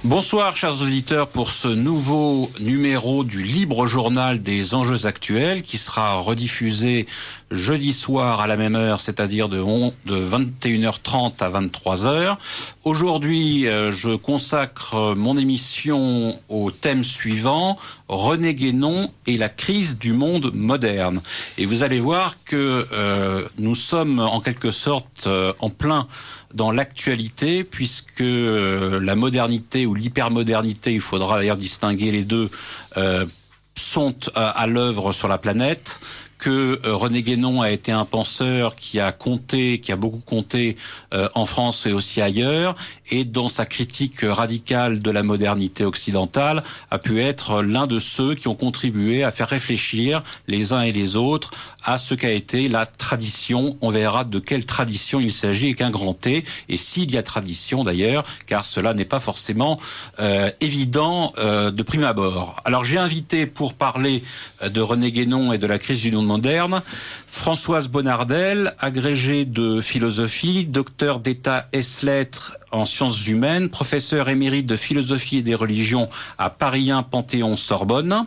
Bonsoir chers auditeurs pour ce nouveau numéro du Libre Journal des enjeux actuels qui sera rediffusé jeudi soir à la même heure, c'est-à-dire de 21h30 à 23h. Aujourd'hui, je consacre mon émission au thème suivant, René Guénon et la crise du monde moderne. Et vous allez voir que nous sommes en quelque sorte en plein dans l'actualité, puisque la modernité ou l'hypermodernité, il faudra d'ailleurs distinguer les deux, sont à l'œuvre sur la planète, que René Guénon a été un penseur qui a beaucoup compté en France et aussi ailleurs, et dans sa critique radicale de la modernité occidentale, a pu être l'un de ceux qui ont contribué à faire réfléchir les uns et les autres à ce qu'a été la tradition. On verra de quelle tradition il s'agit avec un grand T, et s'il y a tradition d'ailleurs, car cela n'est pas forcément évident de prime abord. Alors j'ai invité pour parler de René Guénon et de la crise du monde moderne, Françoise Bonnardel, agrégée de philosophie, docteur d'État ès-lettres en sciences humaines, professeur émérite de philosophie et des religions à Paris 1 Panthéon-Sorbonne.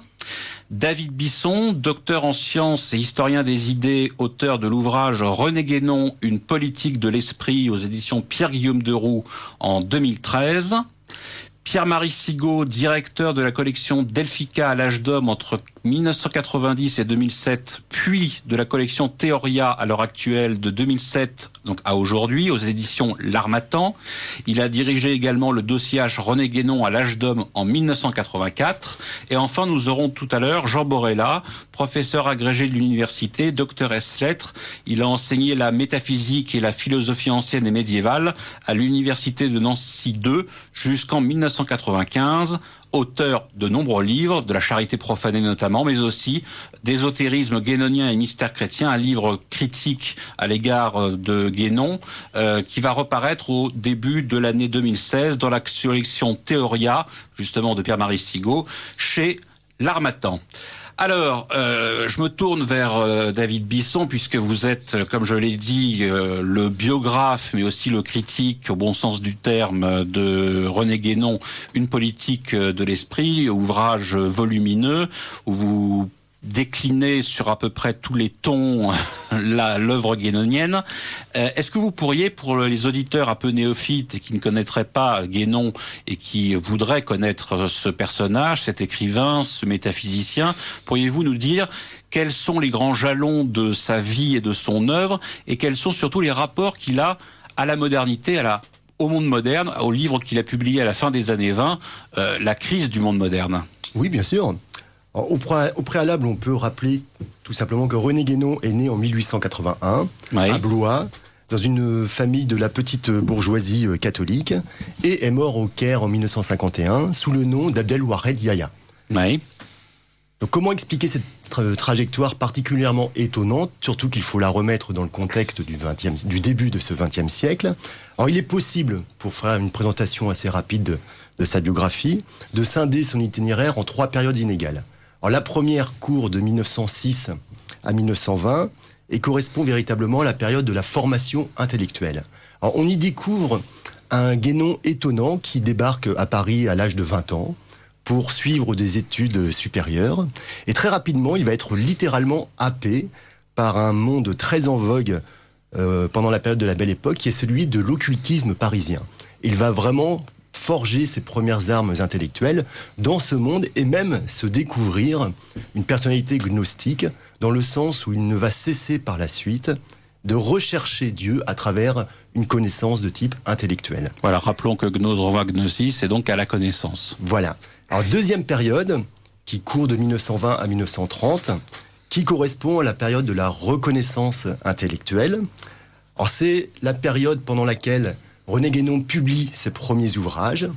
David Bisson, docteur en sciences et historien des idées, auteur de l'ouvrage René Guénon, une politique de l'esprit aux éditions Pierre-Guillaume Deroux en 2013. Pierre-Marie Sigaud, directeur de la collection Delphica à l'âge d'homme entre 1990 et 2007, puis de la collection Théoria à l'heure actuelle de 2007 donc à aujourd'hui aux éditions L'Harmattan. Il a dirigé également le dossiage René Guénon à l'âge d'homme en 1984. Et enfin, nous aurons tout à l'heure Jean Borella, professeur agrégé de l'université, docteur ès-lettres. Il a enseigné la métaphysique et la philosophie ancienne et médiévale à l'université de Nancy 2 jusqu'en 1995. Auteur de nombreux livres, de la charité profanée notamment, mais aussi d'ésotérisme guénonien et mystère chrétien, un livre critique à l'égard de Guénon, qui va reparaître au début de l'année 2016 dans la collection Théoria, justement de Pierre-Marie Sigaud, chez L'Harmattan. Alors, je me tourne vers David Bisson, puisque vous êtes, comme je l'ai dit, le biographe, mais aussi le critique, au bon sens du terme, de René Guénon, une politique de l'esprit, ouvrage volumineux, où vous déclinez sur à peu près tous les tons l'œuvre guénonienne. Est-ce que vous pourriez, pour les auditeurs un peu néophytes et qui ne connaîtraient pas Guénon et qui voudraient connaître ce personnage, cet écrivain, ce métaphysicien, pourriez-vous nous dire quels sont les grands jalons de sa vie et de son œuvre, et quels sont surtout les rapports qu'il a à la modernité, au monde moderne, au livre qu'il a publié à la fin des années 20, La crise du monde moderne? Oui, bien sûr. Au préalable, on peut rappeler tout simplement que René Guénon est né en 1881 à Blois, dans une famille de la petite bourgeoisie catholique, et est mort au Caire en 1951 sous le nom d'Abdelwahed Yahya. Oui. Donc comment expliquer cette trajectoire particulièrement étonnante, surtout qu'il faut la remettre dans le contexte du début de ce XXe siècle. Alors il est possible, pour faire une présentation assez rapide de sa biographie, de scinder son itinéraire en 3 périodes inégales. Alors, la première court de 1906 à 1920 et correspond véritablement à la période de la formation intellectuelle. Alors, on y découvre un Guénon étonnant qui débarque à Paris à l'âge de 20 ans pour suivre des études supérieures. Et très rapidement, il va être littéralement happé par un monde très en vogue pendant la période de la Belle Époque, qui est celui de l'occultisme parisien. Il va vraiment forger ses premières armes intellectuelles dans ce monde et même se découvrir une personnalité gnostique, dans le sens où il ne va cesser par la suite de rechercher Dieu à travers une connaissance de type intellectuel. Voilà, rappelons que gnose revient gnosis, c'est donc à la connaissance. Voilà. Alors, deuxième période, qui court de 1920 à 1930, qui correspond à la période de la reconnaissance intellectuelle. Alors, c'est la période pendant laquelle René Guénon publie ses premiers ouvrages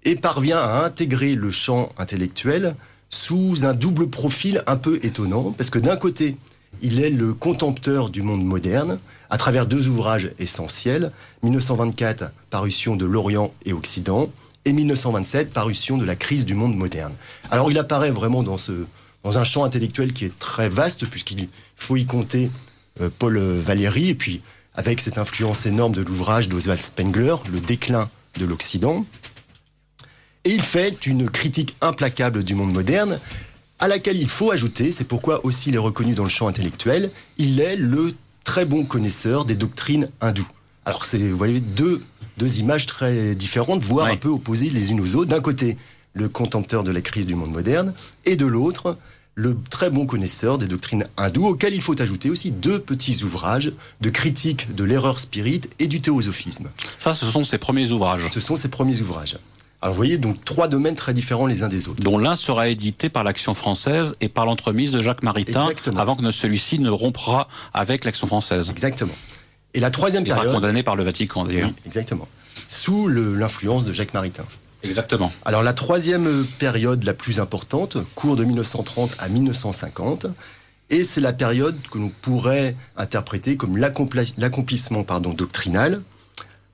et parvient à intégrer le champ intellectuel sous un double profil un peu étonnant, parce que d'un côté, il est le contempteur du monde moderne, à travers 2 ouvrages essentiels, 1924, parution de l'Orient et Occident, et 1927, parution de la crise du monde moderne. Alors il apparaît vraiment dans un champ intellectuel qui est très vaste, puisqu'il faut y compter Paul Valéry, et puis avec cette influence énorme de l'ouvrage d'Oswald Spengler, Le déclin de l'Occident. Et il fait une critique implacable du monde moderne, à laquelle il faut ajouter, c'est pourquoi aussi il est reconnu dans le champ intellectuel, il est le très bon connaisseur des doctrines hindoues. Alors vous voyez deux images très différentes, voire un peu opposées les unes aux autres. D'un côté, le contempteur de la crise du monde moderne, et de l'autre, le très bon connaisseur des doctrines hindoues, auxquelles il faut ajouter aussi 2 petits ouvrages de critique de l'erreur spirit et du théosophisme. Ça, ce sont ses premiers ouvrages. Ce sont ses premiers ouvrages. Alors vous voyez, donc 3 domaines très différents les uns des autres. Dont l'un sera édité par l'Action française et par l'entremise de Jacques Maritain, avant que celui-ci ne rompra avec l'Action française. Exactement. Et la troisième période... Il sera condamné par le Vatican, d'ailleurs. Oui, exactement. Sous l'influence de Jacques Maritain. Exactement. Alors la troisième période la plus importante court de 1930 à 1950, et c'est la période que l'on pourrait interpréter comme l'accomplissement doctrinal.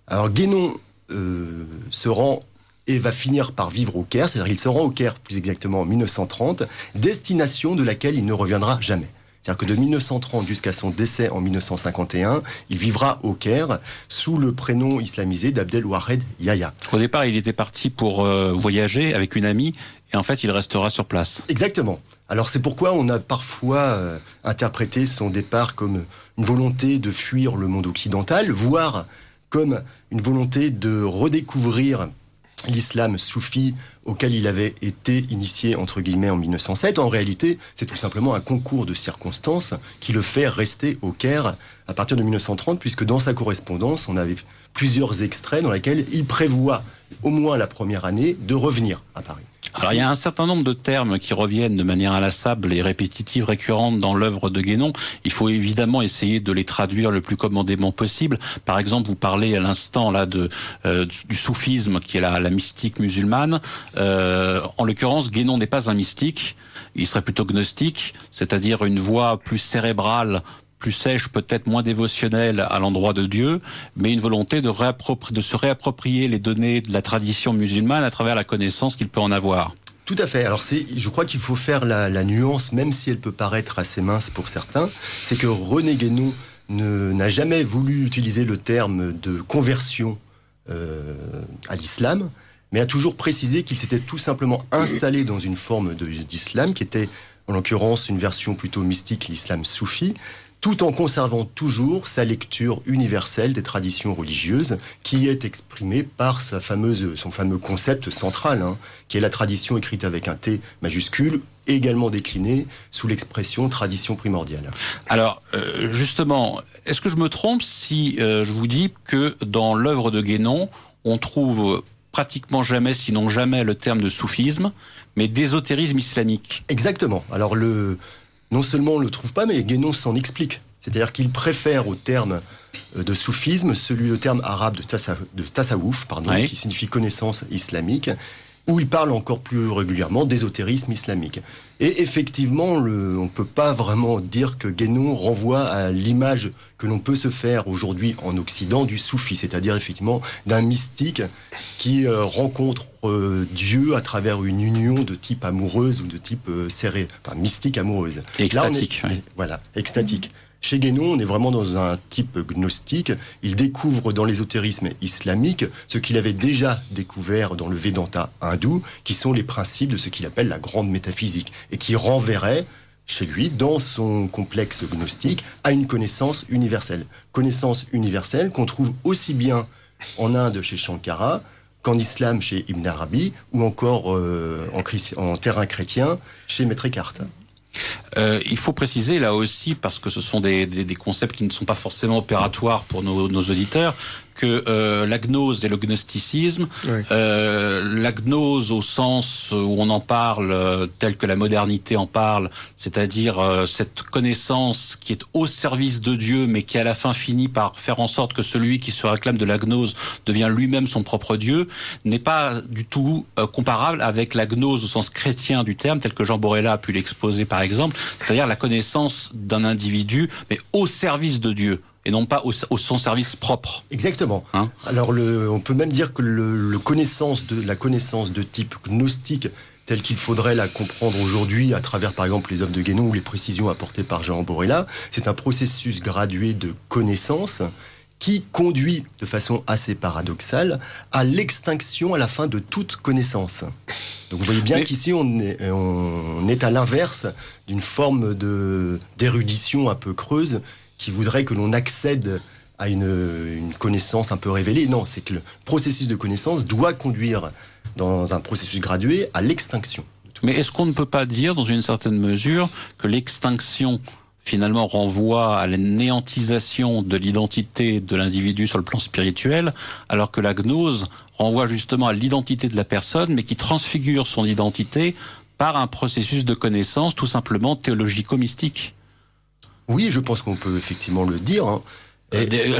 Alors Guénon se rend et va finir par vivre au Caire, c'est-à-dire il se rend au Caire plus exactement en 1930, destination de laquelle il ne reviendra jamais. C'est-à-dire que de 1930 jusqu'à son décès en 1951, il vivra au Caire sous le prénom islamisé d'Abdelwahed Yahya. Au départ, il était parti pour voyager avec une amie, et en fait, il restera sur place. Exactement. Alors c'est pourquoi on a parfois interprété son départ comme une volonté de fuir le monde occidental, voire comme une volonté de redécouvrir l'islam soufi auquel il avait été initié entre guillemets en 1907. En réalité, c'est tout simplement un concours de circonstances qui le fait rester au Caire à partir de 1930, puisque dans sa correspondance, on avait plusieurs extraits dans lesquels il prévoit, au moins la première année, de revenir à Paris. Alors il y a un certain nombre de termes qui reviennent de manière inlassable et répétitive, récurrente dans l'œuvre de Guénon. Il faut évidemment essayer de les traduire le plus commodément possible. Par exemple, vous parlez à l'instant là du soufisme, qui est la mystique musulmane. En l'occurrence, Guénon n'est pas un mystique. Il serait plutôt gnostique, c'est-à-dire une voie plus cérébrale, plus sèche, peut-être moins dévotionnelle à l'endroit de Dieu, mais une volonté de se réapproprier les données de la tradition musulmane à travers la connaissance qu'il peut en avoir. Tout à fait. Alors je crois qu'il faut faire la nuance, même si elle peut paraître assez mince pour certains, c'est que René Guénon n'a jamais voulu utiliser le terme de conversion à l'islam, mais a toujours précisé qu'il s'était tout simplement installé dans une forme d'islam qui était, en l'occurrence, une version plutôt mystique, l'islam soufi, tout en conservant toujours sa lecture universelle des traditions religieuses, qui est exprimée par son fameux concept central, qui est la tradition écrite avec un T majuscule, également déclinée sous l'expression tradition primordiale. Alors, justement, est-ce que je me trompe si je vous dis que dans l'œuvre de Guénon, on trouve pratiquement jamais, sinon jamais, le terme de soufisme, mais d'ésotérisme islamique? Exactement. Alors non seulement on ne le trouve pas, mais Guénon s'en explique. C'est-à-dire qu'il préfère au terme de soufisme le terme arabe de tasawwuf, qui signifie connaissance islamique, où il parle encore plus régulièrement d'ésotérisme islamique. Et effectivement, on ne peut pas vraiment dire que Guénon renvoie à l'image que l'on peut se faire aujourd'hui en Occident du soufi, c'est-à-dire effectivement d'un mystique qui rencontre Dieu à travers une union de type amoureuse ou de type mystique amoureuse. Extatique. Voilà, extatique. Chez Guénon, on est vraiment dans un type gnostique. Il découvre dans l'ésotérisme islamique ce qu'il avait déjà découvert dans le Vedanta hindou, qui sont les principes de ce qu'il appelle la grande métaphysique, et qui renverrait chez lui, dans son complexe gnostique, à une connaissance universelle. Connaissance universelle qu'on trouve aussi bien en Inde chez Shankara qu'en islam chez Ibn Arabi, ou encore en terrain chrétien chez Maître Eckhart. Il faut préciser là aussi, parce que ce sont des concepts qui ne sont pas forcément opératoires pour nos auditeurs, que la gnose et le gnosticisme, la gnose au sens où on en parle tel que la modernité en parle, c'est-à-dire cette connaissance qui est au service de Dieu, mais qui à la fin finit par faire en sorte que celui qui se réclame de la gnose devient lui-même son propre Dieu, n'est pas du tout comparable avec la gnose au sens chrétien du terme, tel que Jean Borella a pu l'exposer par exemple, c'est-à-dire la connaissance d'un individu, mais au service de Dieu, et non pas au son service propre. Exactement. Alors on peut même dire que la connaissance de type gnostique, telle qu'il faudrait la comprendre aujourd'hui à travers par exemple les œuvres de Guénon ou les précisions apportées par Jean Borella, c'est un processus gradué de connaissance qui conduit de façon assez paradoxale à l'extinction à la fin de toute connaissance. Donc vous voyez bien qu'ici on est à l'inverse d'une forme d'érudition un peu creuse qui voudrait que l'on accède à une connaissance un peu révélée. Non, c'est que le processus de connaissance doit conduire dans un processus gradué à l'extinction. Mais est-ce qu'on ne peut pas dire, dans une certaine mesure, que l'extinction finalement renvoie à la néantisation de l'identité de l'individu sur le plan spirituel, alors que la gnose renvoie justement à l'identité de la personne, mais qui transfigure son identité par un processus de connaissance tout simplement théologico-mystique? Oui, je pense qu'on peut effectivement le dire, hein.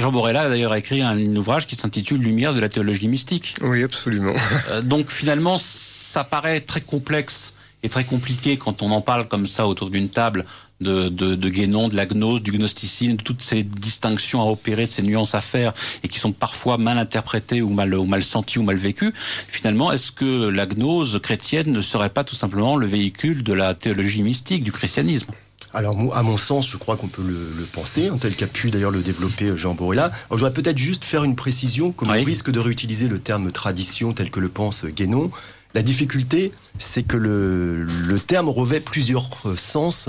Jean Borella a d'ailleurs écrit un ouvrage qui s'intitule Lumière de la théologie mystique. Oui, absolument. Donc finalement, ça paraît très complexe et très compliqué quand on en parle comme ça autour d'une table de Guénon, de la gnose, du gnosticisme, de toutes ces distinctions à opérer, de ces nuances à faire et qui sont parfois mal interprétées ou mal senties ou mal vécues. Finalement, est-ce que la gnose chrétienne ne serait pas tout simplement le véhicule de la théologie mystique, du christianisme ? Alors, à mon sens, je crois qu'on peut le penser, tel qu'a pu d'ailleurs le développer Jean Borella. Alors, je voudrais peut-être juste faire une précision, comme on risque de réutiliser le terme tradition tel que le pense Guénon. La difficulté, c'est que le terme revêt plusieurs sens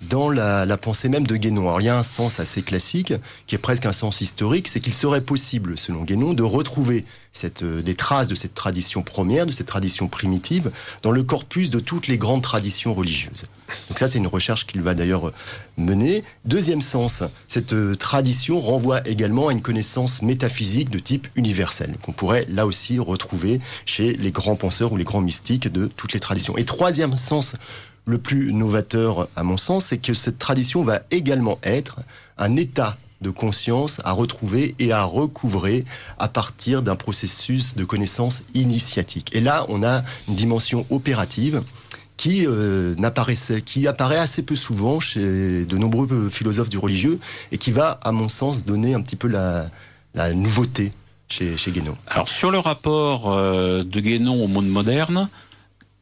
dans la pensée même de Guénon. Alors, il y a un sens assez classique, qui est presque un sens historique, c'est qu'il serait possible, selon Guénon, de retrouver des traces de cette tradition première, de cette tradition primitive, dans le corpus de toutes les grandes traditions religieuses. Donc ça, c'est une recherche qu'il va d'ailleurs mener. Deuxième sens, cette tradition renvoie également à une connaissance métaphysique de type universel, qu'on pourrait là aussi retrouver chez les grands penseurs ou les grands mystiques de toutes les traditions. Et troisième sens, le plus novateur à mon sens, c'est que cette tradition va également être un état de conscience à retrouver et à recouvrer à partir d'un processus de connaissance initiatique. Et là, on a une dimension opérative qui apparaît assez peu souvent chez de nombreux philosophes du religieux et qui va, à mon sens, donner un petit peu la nouveauté chez Guénon. Alors, sur le rapport de Guénon au monde moderne,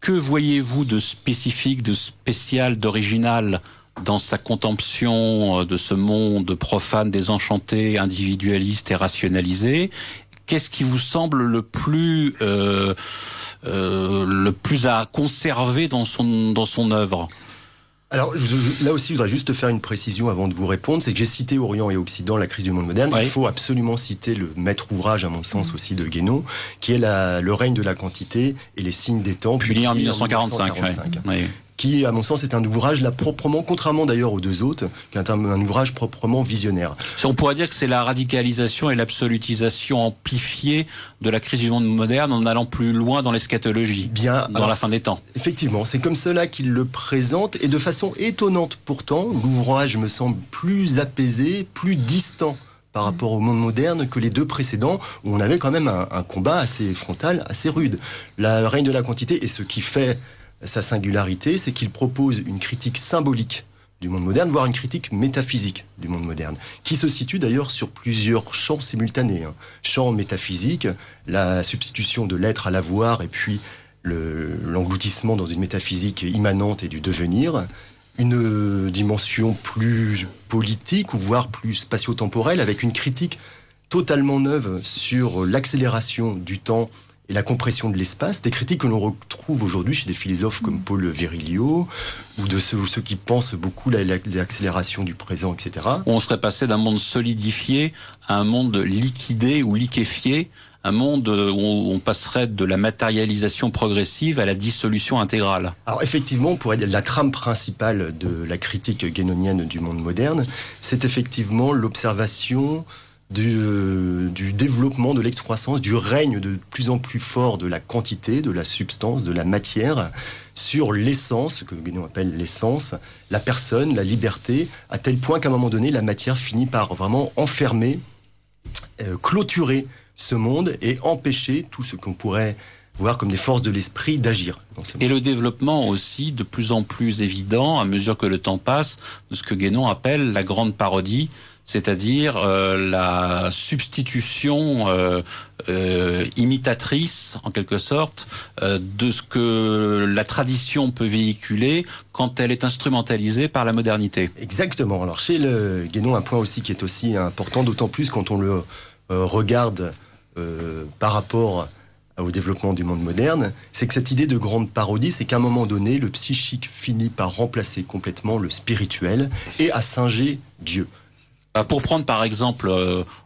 que voyez-vous de spécifique, de spécial, d'original dans sa contemplation de ce monde profane, désenchanté, individualiste et rationalisé? Qu'est-ce qui vous semble le plus à conserver dans son œuvre? Alors, là aussi, je voudrais juste faire une précision avant de vous répondre. C'est que j'ai cité Orient et Occident, la crise du monde moderne. Oui. Il faut absolument citer le maître ouvrage, à mon sens aussi, de Guénon, qui est le règne de la quantité et les signes des temps. Publié en 1945. Oui. Qui, à mon sens, est un ouvrage là proprement, contrairement d'ailleurs aux deux autres, qui est un ouvrage proprement visionnaire. On pourrait dire que c'est la radicalisation et l'absolutisation amplifiée de la crise du monde moderne en allant plus loin dans l'eschatologie, la fin des temps. Effectivement, c'est comme cela qu'il le présente, et de façon étonnante pourtant, l'ouvrage me semble plus apaisé, plus distant par rapport au monde moderne que les deux précédents, où on avait quand même un combat assez frontal, assez rude. Le règne de la quantité, et ce qui fait sa singularité, c'est qu'il propose une critique symbolique du monde moderne, voire une critique métaphysique du monde moderne, qui se situe d'ailleurs sur plusieurs champs simultanés. Champ métaphysique, la substitution de l'être à l'avoir, et puis l'engloutissement dans une métaphysique immanente et du devenir, une dimension plus politique, ou voire plus spatio-temporelle, avec une critique totalement neuve sur l'accélération du temps et la compression de l'espace, des critiques que l'on retrouve aujourd'hui chez des philosophes comme Paul Virilio, ou de ceux qui pensent beaucoup l'accélération du présent, etc. On serait passé d'un monde solidifié à un monde liquidé ou liquéfié, un monde où on passerait de la matérialisation progressive à la dissolution intégrale. Alors effectivement, on pourrait dire la trame principale de la critique guénonienne du monde moderne, c'est effectivement l'observation du développement, de l'excroissance, du règne de plus en plus fort de la quantité, de la substance, de la matière, sur l'essence, ce que Guénon appelle l'essence, la personne, la liberté, à tel point qu'à un moment donné, la matière finit par vraiment enfermer, clôturer ce monde et empêcher tout ce qu'on pourrait voir comme des forces de l'esprit d'agir dans ce monde. Et le développement aussi de plus en plus évident, à mesure que le temps passe, de ce que Guénon appelle la grande parodie, c'est-à-dire la substitution imitatrice, en quelque sorte, de ce que la tradition peut véhiculer quand elle est instrumentalisée par la modernité. Exactement. Alors chez le Guénon, un point aussi qui est aussi important, d'autant plus quand on le regarde par rapport au développement du monde moderne, c'est que cette idée de grande parodie, c'est qu'à un moment donné, le psychique finit par remplacer complètement le spirituel et à singer Dieu. Pour prendre par exemple,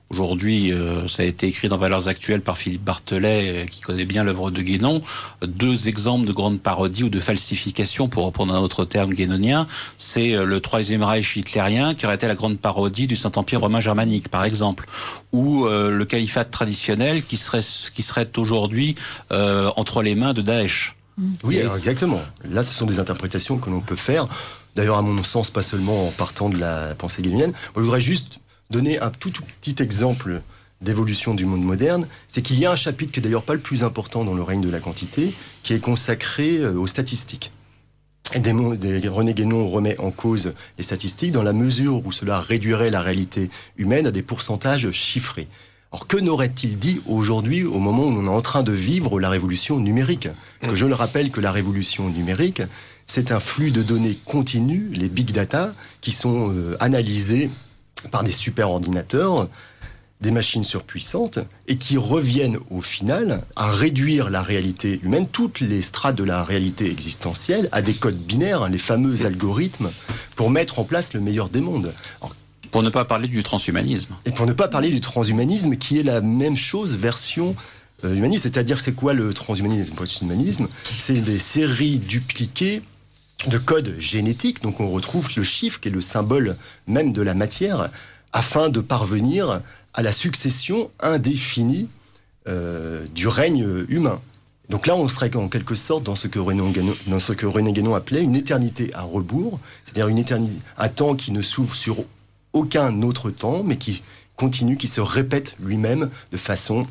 aujourd'hui, ça a été écrit dans Valeurs Actuelles par Philippe Barthelet, qui connaît bien l'œuvre de Guénon, 2 exemples de grandes parodies ou de falsifications, pour reprendre un autre terme guénonien. C'est le Troisième Reich hitlérien, qui aurait été la grande parodie du Saint-Empire romain germanique, par exemple, ou le califat traditionnel, qui serait aujourd'hui entre les mains de Daesh. Oui, alors exactement. Là, ce sont des interprétations que l'on peut faire. D'ailleurs, à mon sens, pas seulement en partant de la pensée guénonienne. Je voudrais juste donner un tout petit exemple d'évolution du monde moderne. C'est qu'il y a un chapitre qui est d'ailleurs pas le plus important dans le règne de la quantité, qui est consacré aux statistiques. Et René Guénon remet en cause les statistiques dans la mesure où cela réduirait la réalité humaine à des pourcentages chiffrés. Alors que n'aurait-il dit aujourd'hui au moment où on est en train de vivre la révolution numérique ? Parce que je le rappelle que la révolution numérique, c'est un flux de données continu, les big data, qui sont analysés par des superordinateurs, des machines surpuissantes, et qui reviennent au final à réduire la réalité humaine, toutes les strates de la réalité existentielle, à des codes binaires, les fameux algorithmes, pour mettre en place le meilleur des mondes. Alors, pour ne pas parler du transhumanisme. Et pour ne pas parler du transhumanisme, qui est la même chose, version humaniste. C'est-à-dire, c'est quoi le transhumanisme ? Le transhumanisme, c'est des séries dupliquées de codes génétiques. Donc on retrouve le chiffre, qui est le symbole même de la matière, afin de parvenir à la succession indéfinie du règne humain. Donc là, on serait en quelque sorte dans ce que René Guénon appelait une éternité à rebours, c'est-à-dire un temps qui ne s'ouvre sur aucun autre temps, mais qui continue, qui se répète lui-même de façon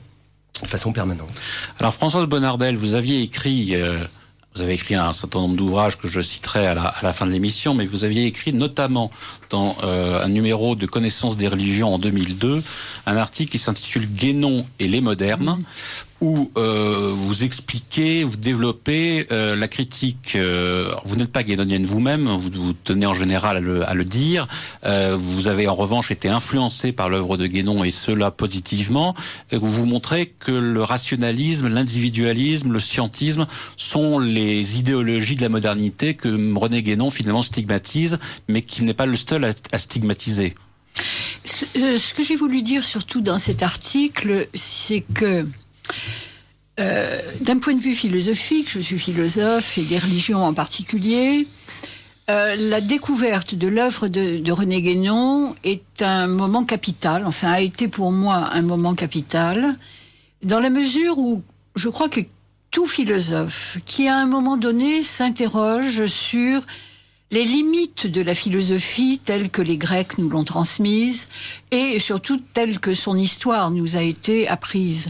permanente. Alors Françoise Bonnardel, vous avez écrit un certain nombre d'ouvrages que je citerai à la fin de l'émission, mais vous aviez écrit notamment dans un numéro de Connaissance des religions en 2002, un article qui s'intitule « Guénon et les modernes », où vous expliquez, vous développez la critique. Vous n'êtes pas guénonienne vous-même, vous tenez en général à le dire. Vous avez en revanche été influencé par l'œuvre de Guénon, et cela positivement. Et vous montrez que le rationalisme, l'individualisme, le scientisme sont les idéologies de la modernité que René Guénon finalement stigmatise, mais qu'il n'est pas le seul à stigmatiser. Ce que j'ai voulu dire surtout dans cet article, c'est que d'un point de vue philosophique, je suis philosophe et des religions en particulier, la découverte de l'œuvre de René Guénon est un moment capital, enfin a été pour moi un moment capital, dans la mesure où je crois que tout philosophe qui à un moment donné s'interroge sur les limites de la philosophie telles que les Grecs nous l'ont transmise et surtout telles que son histoire nous a été apprise.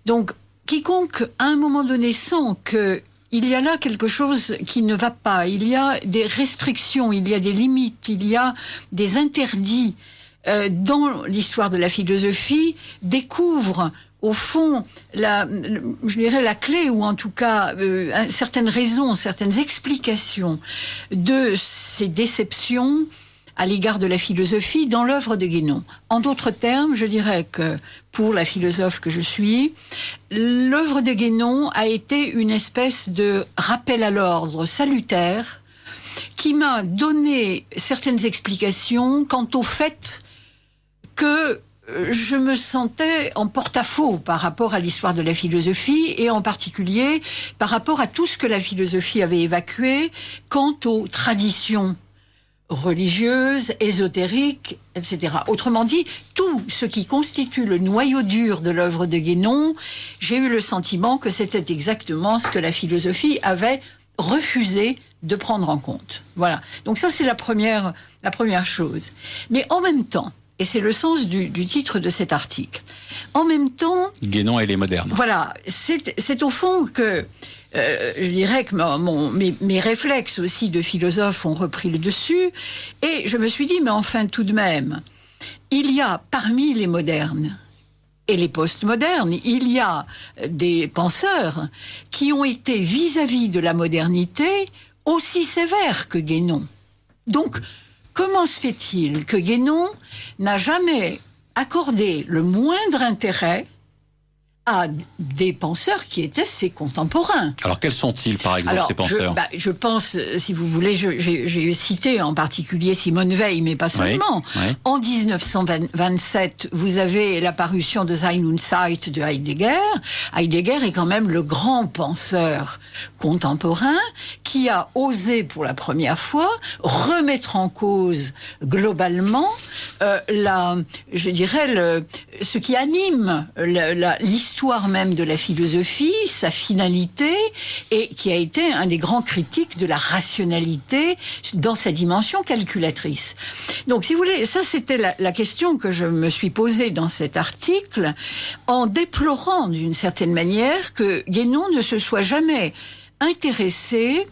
Donc, quiconque, à un moment donné, sent qu'il y a là quelque chose qui ne va pas, il y a des restrictions, il y a des limites, il y a des interdits dans l'histoire de la philosophie, découvre, au fond, je dirais la clé, ou en tout cas certaines raisons, certaines explications de ces déceptions à l'égard de la philosophie dans l'œuvre de Guénon. En d'autres termes, je dirais que pour la philosophe que je suis, l'œuvre de Guénon a été une espèce de rappel à l'ordre salutaire qui m'a donné certaines explications quant au fait que je me sentais en porte-à-faux par rapport à l'histoire de la philosophie et en particulier par rapport à tout ce que la philosophie avait évacué quant aux traditions religieuses, ésotériques, etc. Autrement dit, tout ce qui constitue le noyau dur de l'œuvre de Guénon, j'ai eu le sentiment que c'était exactement ce que la philosophie avait refusé de prendre en compte. Voilà. Donc ça, c'est la première chose. Mais en même temps, et c'est le sens du titre de cet article, en même temps... Guénon et les modernes. Voilà. C'est au fond que... je dirais que mes réflexes aussi de philosophe ont repris le dessus, et je me suis dit, mais enfin tout de même, il y a parmi les modernes et les postmodernes, il y a des penseurs qui ont été vis-à-vis de la modernité aussi sévères que Guénon. Donc, comment se fait-il que Guénon n'a jamais accordé le moindre intérêt à des penseurs qui étaient ses contemporains? Alors, quels sont-ils, par exemple, ces penseurs? Je pense, si vous voulez, j'ai cité en particulier Simone Weil, mais pas seulement. Oui. En 1927, vous avez la parution de Sein und Zeit de Heidegger. Heidegger est quand même le grand penseur contemporain qui a osé pour la première fois remettre en cause globalement ce qui anime l'histoire même de la philosophie, sa finalité, et qui a été un des grands critiques de la rationalité dans sa dimension calculatrice. Donc, si vous voulez, ça c'était la question que je me suis posée dans cet article, en déplorant d'une certaine manière que Guénon ne se soit jamais intéressé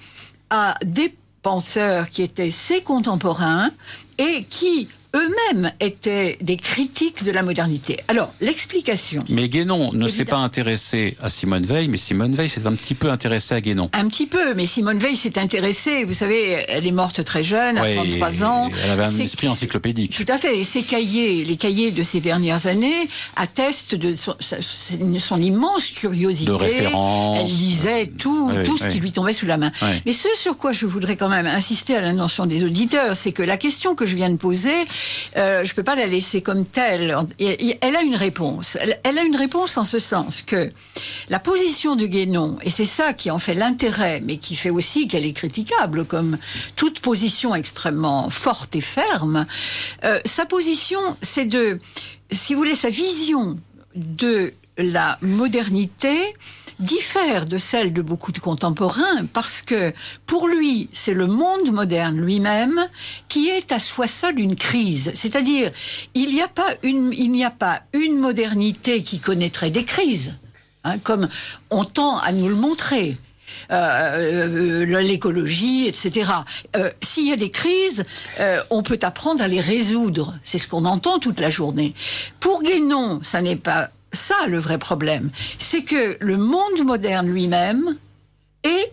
à des penseurs qui étaient ses contemporains et qui eux-mêmes étaient des critiques de la modernité. Alors, l'explication... Mais Guénon ne s'est pas intéressé à Simone Weil, mais Simone Weil s'est un petit peu intéressée à Guénon. Un petit peu, mais Simone Weil s'est intéressée, vous savez, elle est morte très jeune, à 33 ans. Elle avait un esprit encyclopédique. Tout à fait, et ses cahiers, les cahiers de ces dernières années, attestent de son immense curiosité. De référence. Elle lisait tout ce qui lui tombait sous la main. Oui. Mais ce sur quoi je voudrais quand même insister à l'attention des auditeurs, c'est que la question que je viens de poser... je peux pas la laisser comme telle. Elle a une réponse. Elle a une réponse en ce sens que la position de Guénon, et c'est ça qui en fait l'intérêt, mais qui fait aussi qu'elle est critiquable, comme toute position extrêmement forte et ferme, sa position, c'est si vous voulez, sa vision de la modernité diffère de celle de beaucoup de contemporains parce que pour lui, c'est le monde moderne lui-même qui est à soi seul une crise. C'est-à-dire, il n'y a pas une modernité qui connaîtrait des crises, comme on tend à nous le montrer. L'écologie, etc. S'il y a des crises, on peut apprendre à les résoudre. C'est ce qu'on entend toute la journée. Pour Guénon, ça n'est pas ça le vrai problème. C'est que le monde moderne lui-même est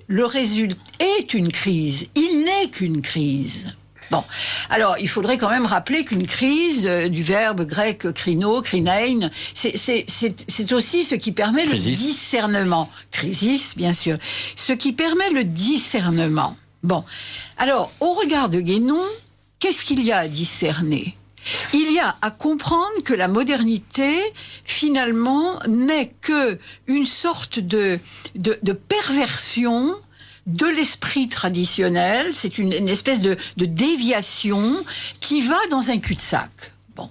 une crise. Il n'est qu'une crise. Bon, alors il faudrait quand même rappeler qu'une crise, du verbe grec krinein, c'est aussi ce qui permet le discernement. Crisis, bien sûr. Ce qui permet le discernement. Bon, alors au regard de Guénon, qu'est-ce qu'il y a à discerner ? Il y a à comprendre que la modernité, finalement, n'est que une sorte de perversion de l'esprit traditionnel. C'est une espèce de déviation qui va dans un cul-de-sac. Bon.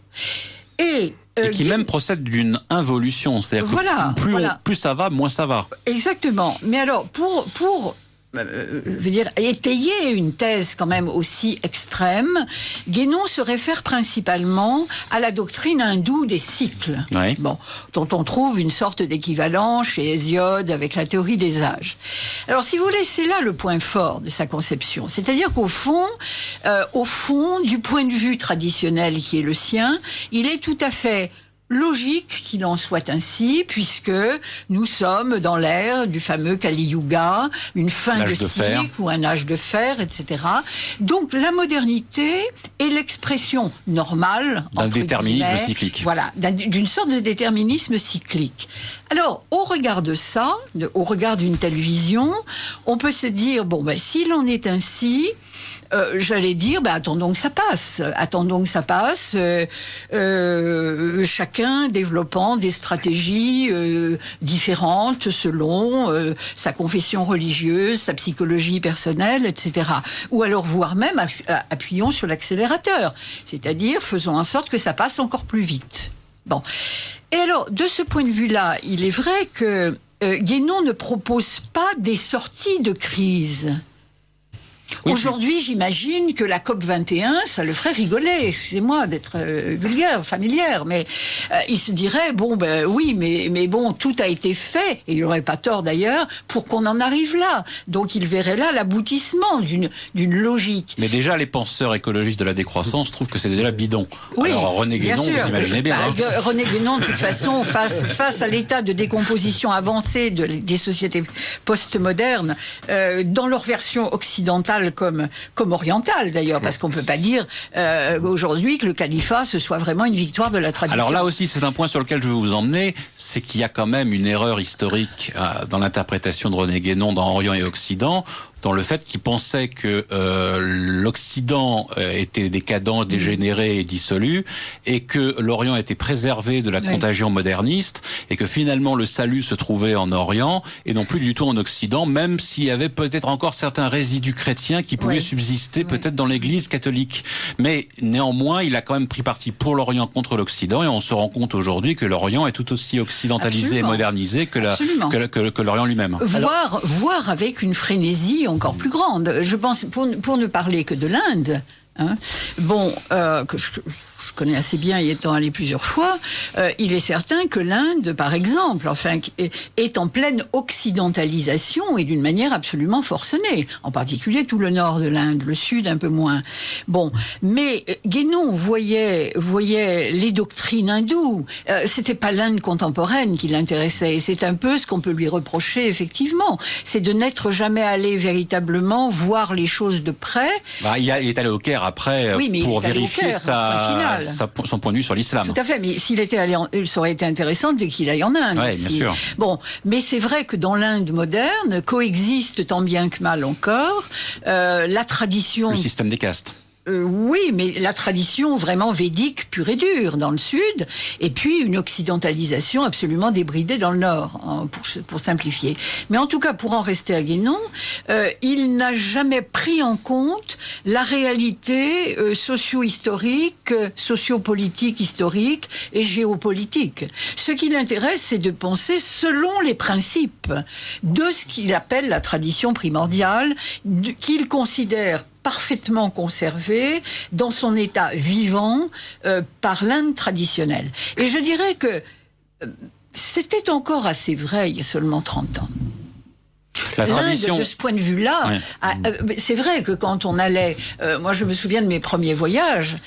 Et qui même procède d'une involution. C'est-à-dire que plus ça va, moins ça va. Exactement. Mais alors, pour étayer une thèse quand même aussi extrême, Guénon se réfère principalement à la doctrine hindoue des cycles, dont on trouve une sorte d'équivalent chez Hésiode avec la théorie des âges. Alors, si vous voulez, c'est là le point fort de sa conception. C'est-à-dire qu'au fond, du point de vue traditionnel qui est le sien, il est tout à fait logique qu'il en soit ainsi, puisque nous sommes dans l'ère du fameux Kali Yuga, une fin de cycle ou un âge de fer, etc. Donc la modernité est l'expression normale d'un déterminisme cyclique. Voilà, d'une sorte de déterminisme cyclique. Alors, au regard de ça, au regard d'une telle vision, on peut se dire, s'il en est ainsi, j'allais dire, attendons que ça passe. Chacun développant des stratégies différentes selon sa confession religieuse, sa psychologie personnelle, etc. Ou alors, voire même, appuyons sur l'accélérateur. C'est-à-dire, faisons en sorte que ça passe encore plus vite. Bon. Et alors, de ce point de vue-là, il est vrai que Guénon ne propose pas des sorties de crise. Oui, Aujourd'hui, j'imagine que la COP 21, ça le ferait rigoler. Excusez-moi d'être vulgaire, familière, mais il se dirait oui, mais bon, tout a été fait, et il n'aurait pas tort d'ailleurs, pour qu'on en arrive là. Donc, il verrait là l'aboutissement d'une logique. Mais déjà, les penseurs écologistes de la décroissance trouvent que c'est déjà bidon. Oui, alors René Guénon, vous imaginez bien. René Guénon, de toute façon, face à l'état de décomposition avancée des sociétés postmodernes, dans leur version occidentale comme orientale d'ailleurs, parce qu'on peut pas dire aujourd'hui que le califat ce soit vraiment une victoire de la tradition. Alors là aussi, c'est un point sur lequel je veux vous emmener, c'est qu'il y a quand même une erreur historique dans l'interprétation de René Guénon dans Orient et Occident, dans le fait qu'il pensait que l'Occident était décadent, dégénéré et dissolu, et que l'Orient était préservé de la contagion moderniste, et que finalement le salut se trouvait en Orient, et non plus du tout en Occident, même s'il y avait peut-être encore certains résidus chrétiens qui pouvaient subsister peut-être dans l'Église catholique. Mais néanmoins, il a quand même pris parti pour l'Orient contre l'Occident, et on se rend compte aujourd'hui que l'Orient est tout aussi occidentalisé et modernisé que l'Orient lui-même. Voire avec une frénésie encore plus grande. Je pense, pour ne parler que de l'Inde, que je connais assez bien y étant allé plusieurs fois, il est certain que l'Inde, par exemple, est en pleine occidentalisation et d'une manière absolument forcenée. En particulier tout le nord de l'Inde, le sud un peu moins. Mais Guénon voyait les doctrines hindoues. C'était pas l'Inde contemporaine qui l'intéressait. Et c'est un peu ce qu'on peut lui reprocher, effectivement. C'est de n'être jamais allé véritablement voir les choses de près. Il est allé au Caire après pour vérifier son point de vue sur l'islam. Tout à fait, mais s'il était allé, ça aurait été intéressant qu'il aille en Inde. Oui, bien sûr. Mais c'est vrai que dans l'Inde moderne coexiste tant bien que mal encore la tradition. Le système des castes. Oui, mais la tradition vraiment védique pure et dure dans le sud, et puis une occidentalisation absolument débridée dans le nord, pour simplifier. Mais en tout cas, pour en rester à Guénon, il n'a jamais pris en compte la réalité socio-historique, sociopolitique, historique et géopolitique. Ce qui l'intéresse, c'est de penser selon les principes de ce qu'il appelle la tradition primordiale, qu'il considère parfaitement conservé dans son état vivant par l'Inde traditionnelle. Et je dirais que c'était encore assez vrai il y a seulement 30 ans. La tradition... L'Inde, de ce point de vue-là, c'est vrai que quand on allait... moi, je me souviens de mes premiers voyages.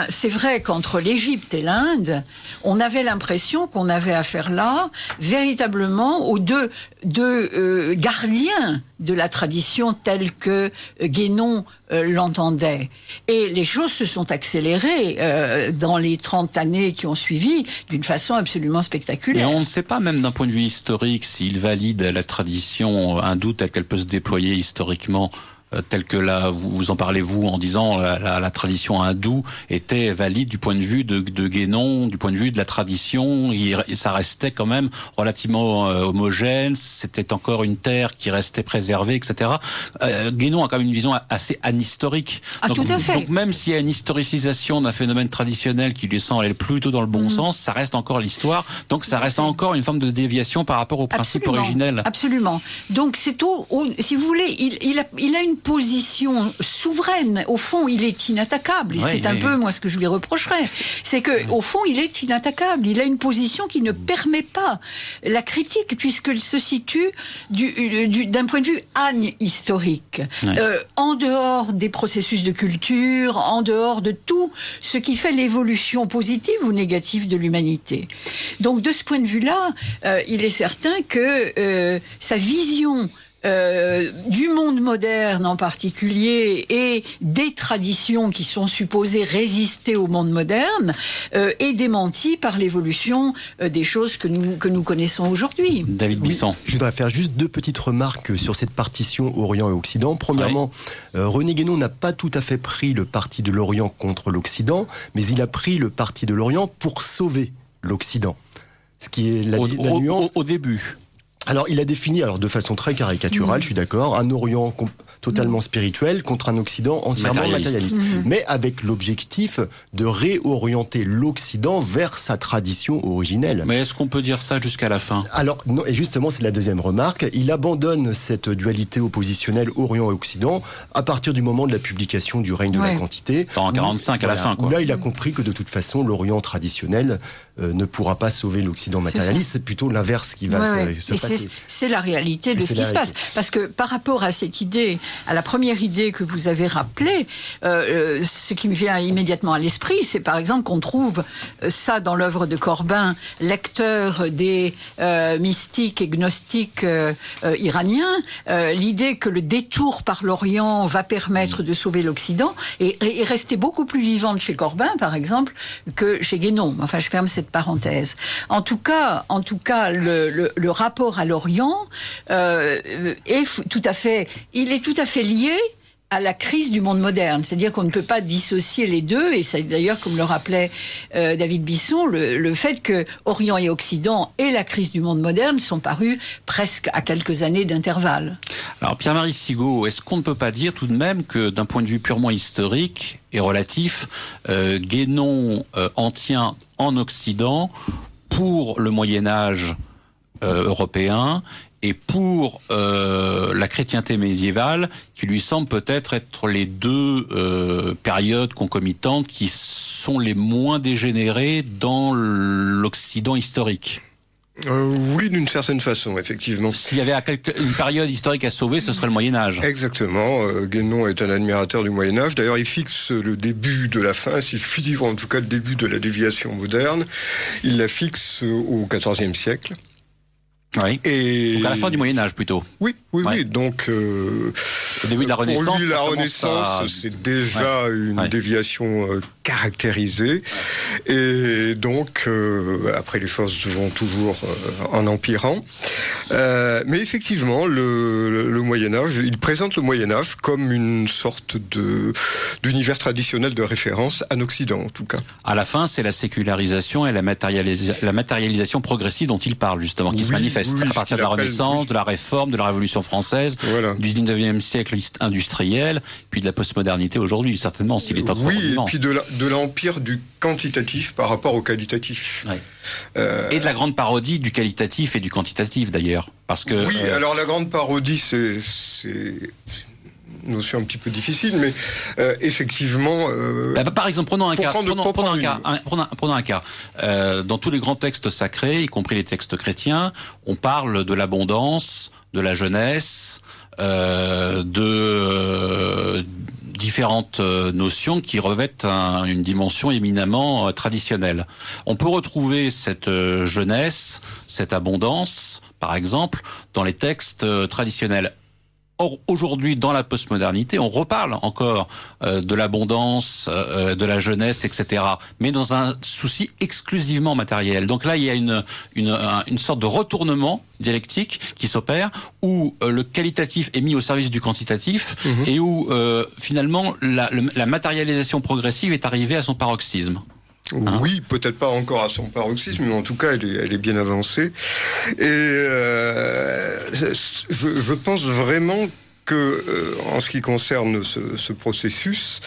C'est vrai qu'entre l'Égypte et l'Inde, on avait l'impression qu'on avait affaire là, véritablement, aux deux gardiens de la tradition telle que Guénon l'entendait. Et les choses se sont accélérées dans les 30 années qui ont suivi d'une façon absolument spectaculaire. Et on ne sait pas, même d'un point de vue historique, s'il valide la tradition hindoue telle qu'elle peut se déployer historiquement, tel que là vous en parlez vous en disant la tradition hindoue était valide du point de vue de Guénon, du point de vue de la tradition, ça restait quand même relativement homogène, c'était encore une terre qui restait préservée, etc. Guénon a quand même une vision assez anhistorique. Tout à fait. Donc même s'il y a une historicisation d'un phénomène traditionnel qui lui semble aller plutôt dans le bon sens, ça reste encore l'histoire, donc ça reste encore une forme de déviation par rapport au principe originel. Absolument. Donc c'est si vous voulez, il a une position souveraine. Au fond, il est inattaquable. Et c'est un peu, moi, ce que je lui reprocherais. C'est que, au fond, il est inattaquable. Il a une position qui ne permet pas la critique, puisqu'elle se situe d'un point de vue historique. En dehors des processus de culture, en dehors de tout ce qui fait l'évolution positive ou négative de l'humanité. Donc, de ce point de vue-là, il est certain que sa vision du monde moderne en particulier et des traditions qui sont supposées résister au monde moderne est démentie par l'évolution des choses que nous connaissons aujourd'hui. David Bisson. Je voudrais faire juste 2 petites remarques sur cette partition Orient et Occident. Premièrement, René Guénon n'a pas tout à fait pris le parti de l'Orient contre l'Occident, mais il a pris le parti de l'Orient pour sauver l'Occident. Ce qui est la nuance. Au début. Alors, il a défini, de façon très caricaturale, je suis d'accord, un Orient totalement spirituel contre un Occident entièrement matérialiste. Mais avec l'objectif de réorienter l'Occident vers sa tradition originelle. Mais est-ce qu'on peut dire ça jusqu'à la fin? Alors, non, et justement, c'est la deuxième remarque. Il abandonne cette dualité oppositionnelle Orient et Occident à partir du moment de la publication du règne de la quantité. En 45 à la fin, quoi. Où là, il a compris que de toute façon, l'Orient traditionnel ne pourra pas sauver l'Occident matérialiste. C'est plutôt l'inverse qui va se passer. C'est la réalité de ce qui se passe. Parce que par rapport à cette idée, à la première idée que vous avez rappelée, ce qui me vient immédiatement à l'esprit, c'est par exemple qu'on trouve ça dans l'œuvre de Corbin, lecteur des mystiques et gnostiques iraniens, l'idée que le détour par l'Orient va permettre de sauver l'Occident est restée beaucoup plus vivante chez Corbin, par exemple, que chez Guénon. Enfin, je ferme cette parenthèse. En tout cas, le rapport à l'Orient est tout à fait lié à la crise du monde moderne. C'est-à-dire qu'on ne peut pas dissocier les deux, et c'est d'ailleurs, comme le rappelait David Bisson, le fait que Orient et Occident et la crise du monde moderne sont parus presque à quelques années d'intervalle. Alors Pierre-Marie Sigaud, est-ce qu'on ne peut pas dire tout de même que d'un point de vue purement historique et relatif, Guénon en tient en Occident pour le Moyen-Âge européen et pour la chrétienté médiévale, qui lui semble peut-être être les deux périodes concomitantes qui sont les moins dégénérées dans l'Occident historique? Oui, d'une certaine façon, effectivement. S'il y avait une période historique à sauver, ce serait le Moyen-Âge. Exactement. Guénon est un admirateur du Moyen-Âge. D'ailleurs, il fixe le début de la fin, si je puis dire, en tout cas le début de la déviation moderne. Il la fixe au XIVe siècle. Oui. Donc à la fin du Moyen-Âge, plutôt. Oui. Donc, au début de la Renaissance. Pour lui, la Renaissance, c'est déjà une déviation caractérisée. Et donc, après, les choses vont toujours en empirant. Mais effectivement, le Moyen-Âge, il présente le Moyen-Âge comme une sorte d'univers traditionnel de référence en Occident, en tout cas. À la fin, c'est la sécularisation et la matérialisation progressive dont il parle, justement, qui se manifeste à partir de la Renaissance, de la Réforme, de la Révolution française, du 19e siècle industriel, puis de la postmodernité aujourd'hui, certainement, s'il est encore vivant. Et puis de l'empire du quantitatif par rapport au qualitatif. Et de la grande parodie du qualitatif et du quantitatif, d'ailleurs. Parce que, alors la grande parodie, c'est une notion un petit peu difficile, mais effectivement... par exemple, prenons un cas. Dans tous les grands textes sacrés, y compris les textes chrétiens, on parle de l'abondance, de la jeunesse, de différentes notions qui revêtent une dimension éminemment traditionnelle. On peut retrouver cette jeunesse, cette abondance, par exemple, dans les textes traditionnels. Or, aujourd'hui, dans la postmodernité, on reparle encore de l'abondance, de la jeunesse, etc., mais dans un souci exclusivement matériel. Donc là, il y a une sorte de retournement dialectique qui s'opère, où le qualitatif est mis au service du quantitatif, et où finalement la matérialisation progressive est arrivée à son paroxysme. Oui, peut-être pas encore à son paroxysme, mais en tout cas, elle est bien avancée. Et je pense vraiment que, en ce qui concerne ce processus,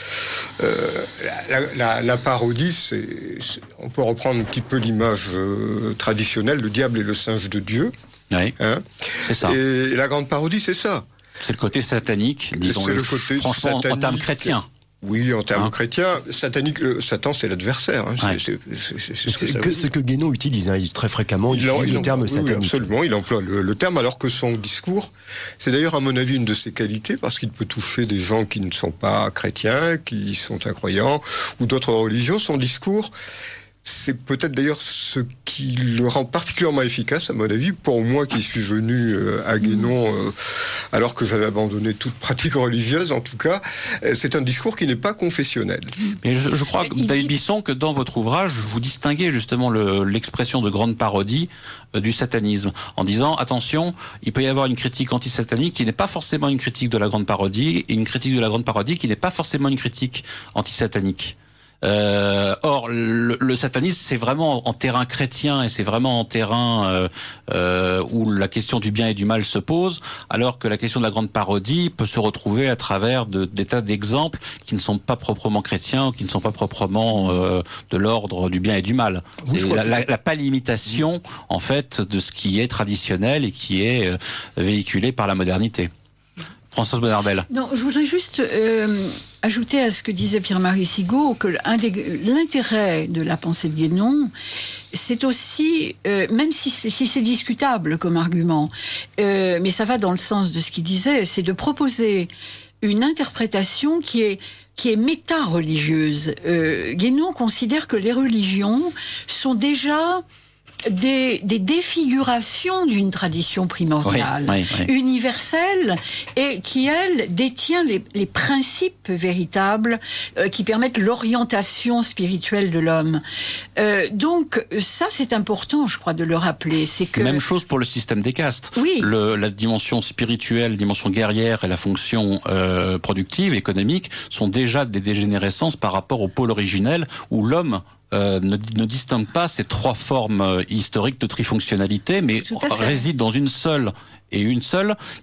la parodie, on peut reprendre un petit peu l'image traditionnelle, le diable et le singe de Dieu. Oui, c'est ça. Et la grande parodie, c'est ça. C'est le côté satanique, disons-le, franchement, en termes chrétiens. Oui, en termes chrétiens, satanique, Satan, c'est l'adversaire. Ce que Guénon utilise, très fréquemment, il utilise le terme satanique. Oui, absolument, il emploie le terme, alors que son discours, c'est d'ailleurs à mon avis une de ses qualités, parce qu'il peut toucher des gens qui ne sont pas chrétiens, qui sont incroyants, ou d'autres religions. Son discours, c'est peut-être d'ailleurs ce qui le rend particulièrement efficace, à mon avis, pour moi qui suis venu à Guénon alors que j'avais abandonné toute pratique religieuse, en tout cas. C'est un discours qui n'est pas confessionnel. Mais je crois, David Bisson, que dans votre ouvrage, vous distinguez justement l'expression de grande parodie du satanisme, en disant, attention, il peut y avoir une critique anti-satanique qui n'est pas forcément une critique de la grande parodie, et une critique de la grande parodie qui n'est pas forcément une critique anti-satanique. Or, le satanisme, c'est vraiment en terrain chrétien et c'est vraiment en terrain où la question du bien et du mal se pose, alors que la question de la grande parodie peut se retrouver à travers des tas d'exemples qui ne sont pas proprement chrétiens ou qui ne sont pas proprement de l'ordre du bien et du mal. C'est la pâle imitation, en fait, de ce qui est traditionnel et qui est véhiculé par la modernité. Françoise Bonnardel. Non, je voudrais juste ajouter à ce que disait Pierre-Marie Sigaud que l'intérêt de la pensée de Guénon, c'est aussi, même si c'est discutable comme argument, mais ça va dans le sens de ce qu'il disait, c'est de proposer une interprétation qui est méta-religieuse. Guénon considère que les religions sont déjà des défigurations d'une tradition primordiale, universelle, et qui, elle, détient les principes véritables qui permettent l'orientation spirituelle de l'homme. Donc, ça, c'est important, je crois, de le rappeler. C'est que... Même chose pour le système des castes. Oui. La dimension spirituelle, la dimension guerrière et la fonction productive, économique, sont déjà des dégénérescences par rapport au pôle originel où l'homme ne distingue pas ces trois formes historiques de trifonctionnalité, mais réside dans une seule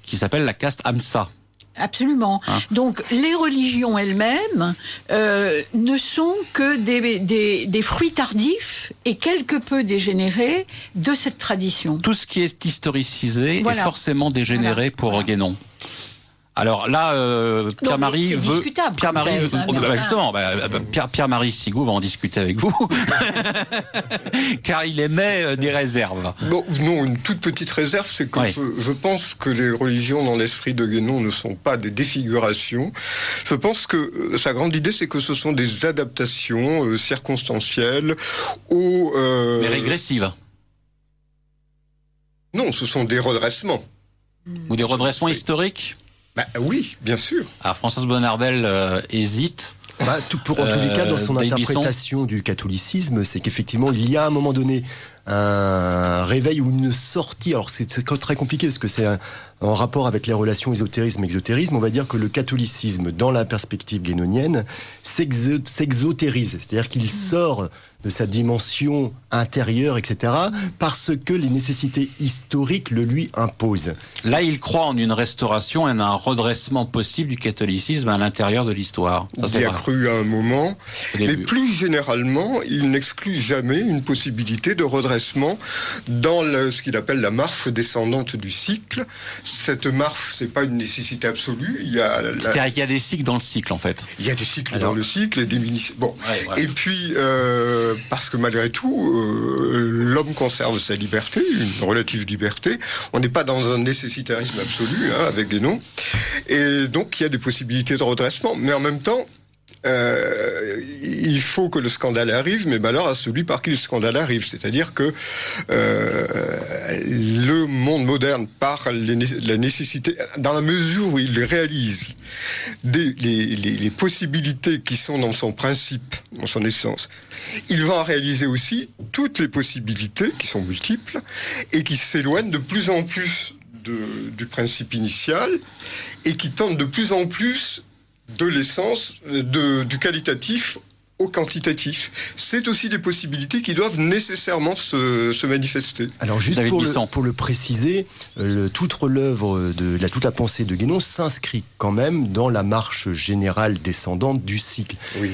qui s'appelle la caste Amsa. Absolument. Donc les religions elles-mêmes ne sont que des fruits tardifs et quelque peu dégénérés de cette tradition. Tout ce qui est historicisé est forcément dégénéré pour Guénon. Alors là, Pierre-Marie veut... Pierre-Marie Sigaud va en discuter avec vous, car il émet des réserves. Non, une toute petite réserve, c'est que je pense que les religions dans l'esprit de Guénon ne sont pas des défigurations. Je pense que sa grande idée, c'est que ce sont des adaptations circonstancielles mais régressives. Non, ce sont des redressements. Ou des redressements historiques ? Oui, bien sûr. Alors Françoise Bonnardel hésite. En tous les cas, dans son interprétation du catholicisme, c'est qu'effectivement, il y a à un moment donné un réveil ou une sortie. Alors c'est très compliqué parce que c'est en rapport avec les relations ésotérisme-exotérisme. On va dire que le catholicisme, dans la perspective guénonienne, s'exotérise. C'est-à-dire qu'il sort de sa dimension intérieure, etc., parce que les nécessités historiques le lui imposent. Là, il croit en une restauration et en un redressement possible du catholicisme à l'intérieur de l'histoire. Il y a cru à un moment, mais plus généralement, il n'exclut jamais une possibilité de redressement dans ce qu'il appelle la marche descendante du cycle. Cette marche, c'est pas une nécessité absolue. C'est-à-dire qu'il y a des cycles dans le cycle, en fait. Il y a des cycles dans le cycle et des Et puis, parce que malgré tout, l'homme conserve sa liberté, une relative liberté. On n'est pas dans un nécessitarisme absolu, avec Guénon. Et donc, il y a des possibilités de redressement. Mais en même temps, il faut que le scandale arrive, mais malheur à celui par qui le scandale arrive. C'est-à-dire que le monde moderne, par la nécessité, dans la mesure où il réalise les possibilités qui sont dans son principe, dans son essence, il va en réaliser aussi toutes les possibilités qui sont multiples et qui s'éloignent de plus en plus du principe initial et qui tendent de plus en plus de l'essence, du qualitatif au quantitatif. C'est aussi des possibilités qui doivent nécessairement se manifester. Alors juste pour le préciser, toute l'œuvre toute la pensée de Guénon s'inscrit quand même dans la marche générale descendante du cycle. Oui.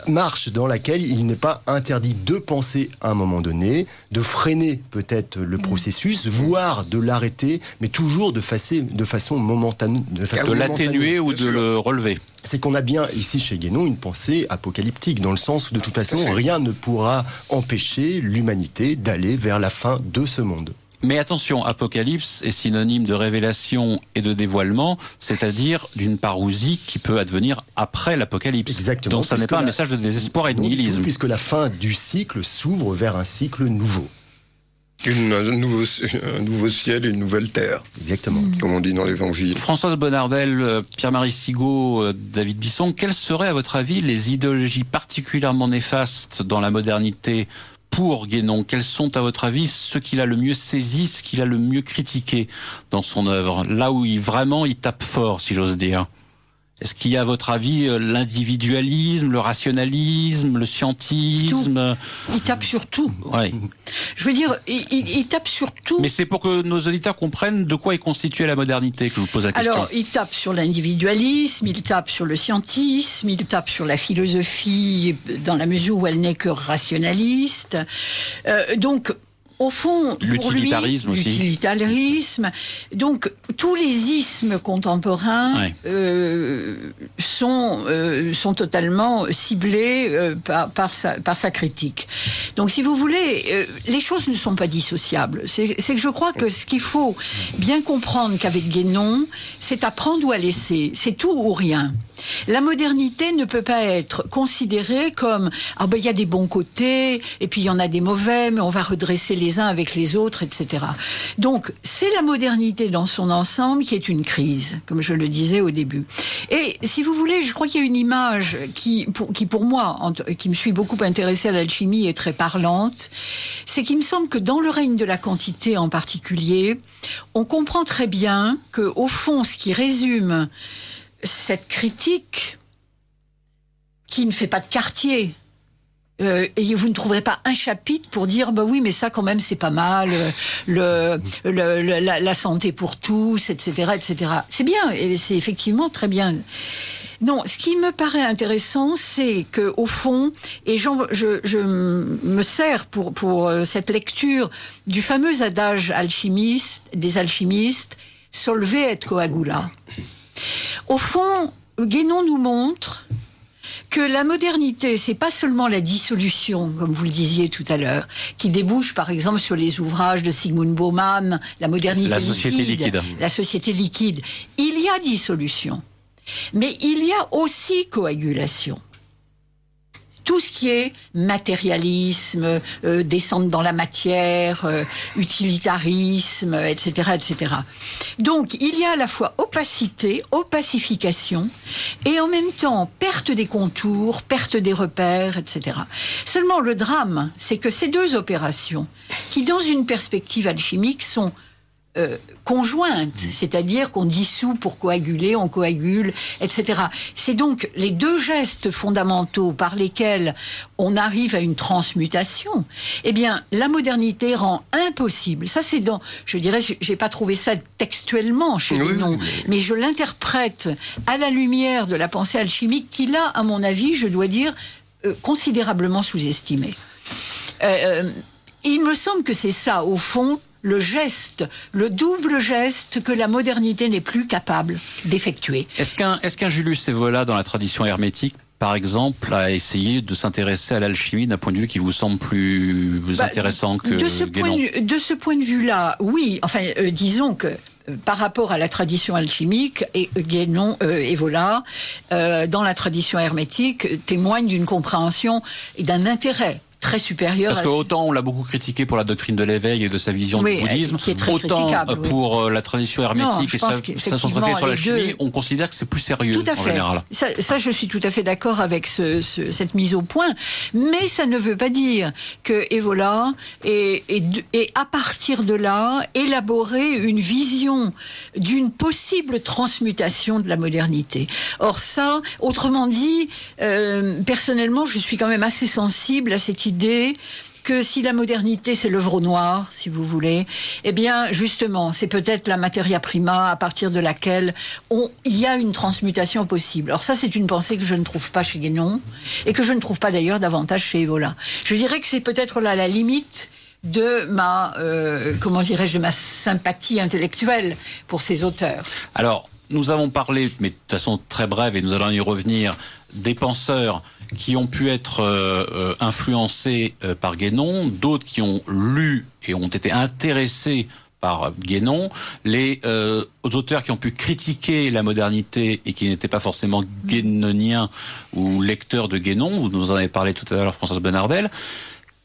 Marche dans laquelle il n'est pas interdit de penser à un moment donné, de freiner peut-être le processus, voire de l'arrêter, mais toujours de façon momentanée. De l'atténuer ou de le relever. C'est qu'on a bien ici chez Guénon une pensée apocalyptique, dans le sens où de toute façon rien ne pourra empêcher l'humanité d'aller vers la fin de ce monde. Mais attention, apocalypse est synonyme de révélation et de dévoilement, c'est-à-dire d'une parousie qui peut advenir après l'apocalypse. Exactement. Donc ça n'est pas un message de désespoir et de nihilisme. Puisque la fin du cycle s'ouvre vers un cycle nouveau. Un nouveau ciel et une nouvelle terre. Exactement. Comme on dit dans l'Évangile. Françoise Bonnardel, Pierre-Marie Sigaud, David Bisson, quelles seraient à votre avis les idéologies particulièrement néfastes dans la modernité pour Guénon? Quels sont à votre avis ceux qu'il a le mieux saisi, ce qu'il a le mieux critiqué dans son œuvre? Là où il tape fort, si j'ose dire. Est-ce qu'il y a, à votre avis, l'individualisme, le rationalisme, le scientisme? Il tape sur tout. Ouais. Je veux dire, il tape sur tout. Mais c'est pour que nos auditeurs comprennent de quoi est constituée la modernité que je vous pose la question. Alors, il tape sur l'individualisme, il tape sur le scientisme, il tape sur la philosophie dans la mesure où elle n'est que rationaliste. Donc, au fond, l'utilitarisme aussi. L'utilitarisme. Donc, tous les ismes contemporains sont totalement ciblés par sa critique. Donc, si vous voulez, les choses ne sont pas dissociables. C'est que je crois que ce qu'il faut bien comprendre qu'avec Guénon, c'est à prendre ou à laisser. C'est tout ou rien. La modernité ne peut pas être considérée comme il y a des bons côtés et puis il y en a des mauvais, mais on va redresser les uns avec les autres, etc. Donc c'est la modernité dans son ensemble qui est une crise, comme je le disais au début. Et si vous voulez, je crois qu'il y a une image qui pour moi, qui me suis beaucoup intéressée à l'alchimie, est très parlante. C'est qu'il me semble que dans le règne de la quantité en particulier, on comprend très bien que au fond, ce qui résume cette critique qui ne fait pas de quartier, et vous ne trouverez pas un chapitre pour dire oui, mais ça quand même c'est pas mal, la santé pour tous, etc., etc. C'est bien, et c'est effectivement très bien. Non, ce qui me paraît intéressant, c'est que au fond, et je me sers pour cette lecture du fameux adage des alchimistes, solve et coagula. Au fond, Guénon nous montre que la modernité, c'est pas seulement la dissolution, comme vous le disiez tout à l'heure, qui débouche par exemple sur les ouvrages de Zygmunt Bauman, la modernité liquide. La société liquide. Il y a dissolution, mais il y a aussi coagulation. Tout ce qui est matérialisme, descendre dans la matière, utilitarisme, etc., etc. Donc, il y a à la fois opacité, opacification, et en même temps, perte des contours, perte des repères, etc. Seulement, le drame, c'est que ces deux opérations, qui dans une perspective alchimique sont conjointes, c'est-à-dire qu'on dissout pour coaguler, on coagule, etc. C'est donc les deux gestes fondamentaux par lesquels on arrive à une transmutation. Eh bien, la modernité rend impossible. Ça, c'est je dirais, j'ai pas trouvé ça textuellement chez Guénon, mais je l'interprète à la lumière de la pensée alchimique qui l'a, à mon avis, je dois dire, considérablement sous-estimée. Il me semble que c'est ça, au fond, le geste, le double geste que la modernité n'est plus capable d'effectuer. Est-ce qu'un Julius Evola, dans la tradition hermétique, par exemple, a essayé de s'intéresser à l'alchimie d'un point de vue qui vous semble plus intéressant que Guénon? De ce point de vue-là, oui. Enfin, disons que par rapport à la tradition alchimique, Guénon, Evola, dans la tradition hermétique, témoigne d'une compréhension et d'un intérêt très supérieur. Parce que autant on l'a beaucoup critiqué pour la doctrine de l'éveil et de sa vision du bouddhisme, autant pour la tradition hermétique et sa centralité sur l'alchimie, on considère que c'est plus sérieux en général. Ça, je suis tout à fait d'accord avec cette mise au point, mais ça ne veut pas dire que Evola est à partir de là élaborer une vision d'une possible transmutation de la modernité. Or ça, autrement dit, personnellement, je suis quand même assez sensible à cette idée que si la modernité c'est l'œuvre au noir, si vous voulez, eh bien justement c'est peut-être la materia prima à partir de laquelle il y a une transmutation possible. Alors ça c'est une pensée que je ne trouve pas chez Guénon et que je ne trouve pas d'ailleurs davantage chez Evola. Je dirais que c'est peut-être là la limite de ma de ma sympathie intellectuelle pour ces auteurs. Alors nous avons parlé, mais de façon très brève, et nous allons y revenir, des penseurs qui ont pu être influencés par Guénon, d'autres qui ont lu et ont été intéressés par Guénon, les auteurs qui ont pu critiquer la modernité et qui n'étaient pas forcément guénoniens ou lecteurs de Guénon, vous nous en avez parlé tout à l'heure, Françoise Bonnardel.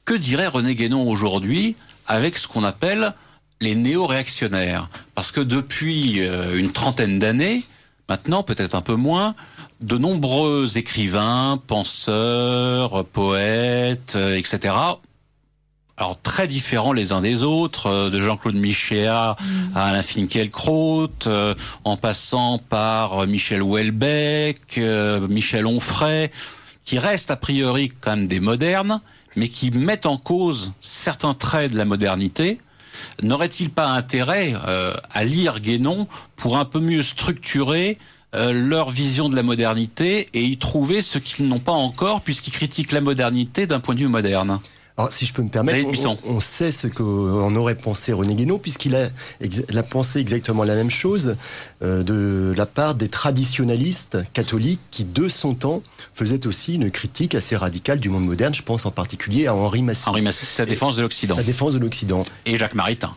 Que dirait René Guénon aujourd'hui avec ce qu'on appelle les néo-réactionnaires? Parce que depuis une trentaine d'années, maintenant peut-être un peu moins, de nombreux écrivains, penseurs, poètes, etc., alors très différents les uns des autres, de Jean-Claude Michéa à Alain Finkielkraut, en passant par Michel Houellebecq, Michel Onfray, qui restent a priori quand même des modernes, mais qui mettent en cause certains traits de la modernité. N'aurait-il pas intérêt à lire Guénon pour un peu mieux structurer leur vision de la modernité et y trouver ce qu'ils n'ont pas encore, puisqu'ils critiquent la modernité d'un point de vue moderne? Alors, si je peux me permettre, on sait ce qu'en aurait pensé René Guénon, puisqu'il a pensé exactement la même chose de la part des traditionalistes catholiques qui, de son temps, faisaient aussi une critique assez radicale du monde moderne. Je pense en particulier à Henri Massy. Henri Massy, sa défense de l'Occident. Sa défense de l'Occident. Et Jacques Maritain.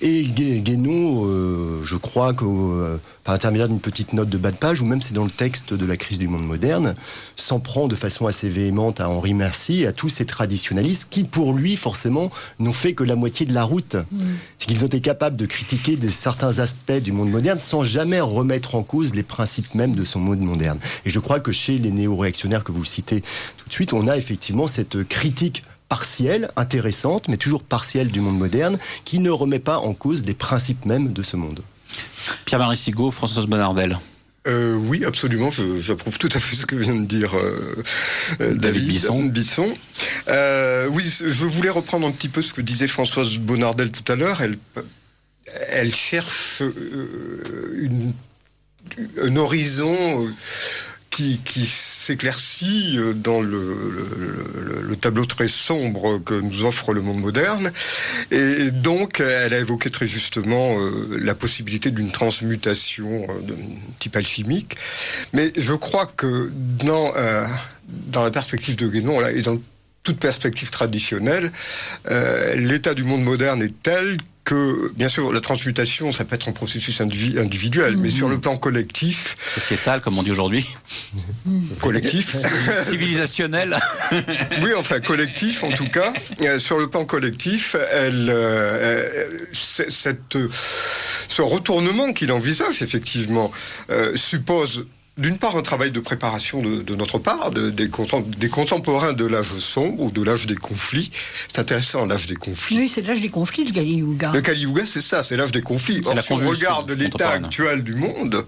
Et Guénon, je crois que par l'intermédiaire d'une petite note de bas de page, ou même c'est dans le texte de la crise du monde moderne, s'en prend de façon assez véhémente à Henri Massy et à tous ces traditionalistes qui, pour lui, forcément, n'ont fait que la moitié de la route. C'est qu'ils ont été capables de critiquer certains aspects du monde moderne sans jamais remettre en cause les principes même de son monde moderne. Et je crois que chez les néo-réactionnaires que vous citez tout de suite, on a effectivement cette critique partielle, intéressante, mais toujours partielle du monde moderne, qui ne remet pas en cause les principes mêmes de ce monde. Pierre-Marie Sigaud, Françoise Bonnardel. Oui, absolument, j'approuve tout à fait ce que vient de dire David Bisson. Oui, je voulais reprendre un petit peu ce que disait Françoise Bonnardel tout à l'heure. Elle cherche un horizon qui s'éclaircit dans le tableau très sombre que nous offre le monde moderne. Et donc, elle a évoqué très justement la possibilité d'une transmutation de type alchimique. Mais je crois que dans la perspective de Guénon, là, et dans toute perspective traditionnelle, l'état du monde moderne est tel que, bien sûr, la transmutation, ça peut être un processus individuel, mais sur le plan collectif... Sociétal, comme on dit aujourd'hui. Collectif. Civilisationnel. Oui, enfin, collectif, en tout cas. Sur le plan collectif, ce retournement qu'il envisage, effectivement, suppose... D'une part, un travail de préparation de notre part, des contemporains de l'âge sombre ou de l'âge des conflits. C'est intéressant, l'âge des conflits. Oui, c'est l'âge des conflits, le Kali Yuga. Le Kali Yuga, c'est ça, c'est l'âge des conflits. Or, si on regarde l'état actuel du monde,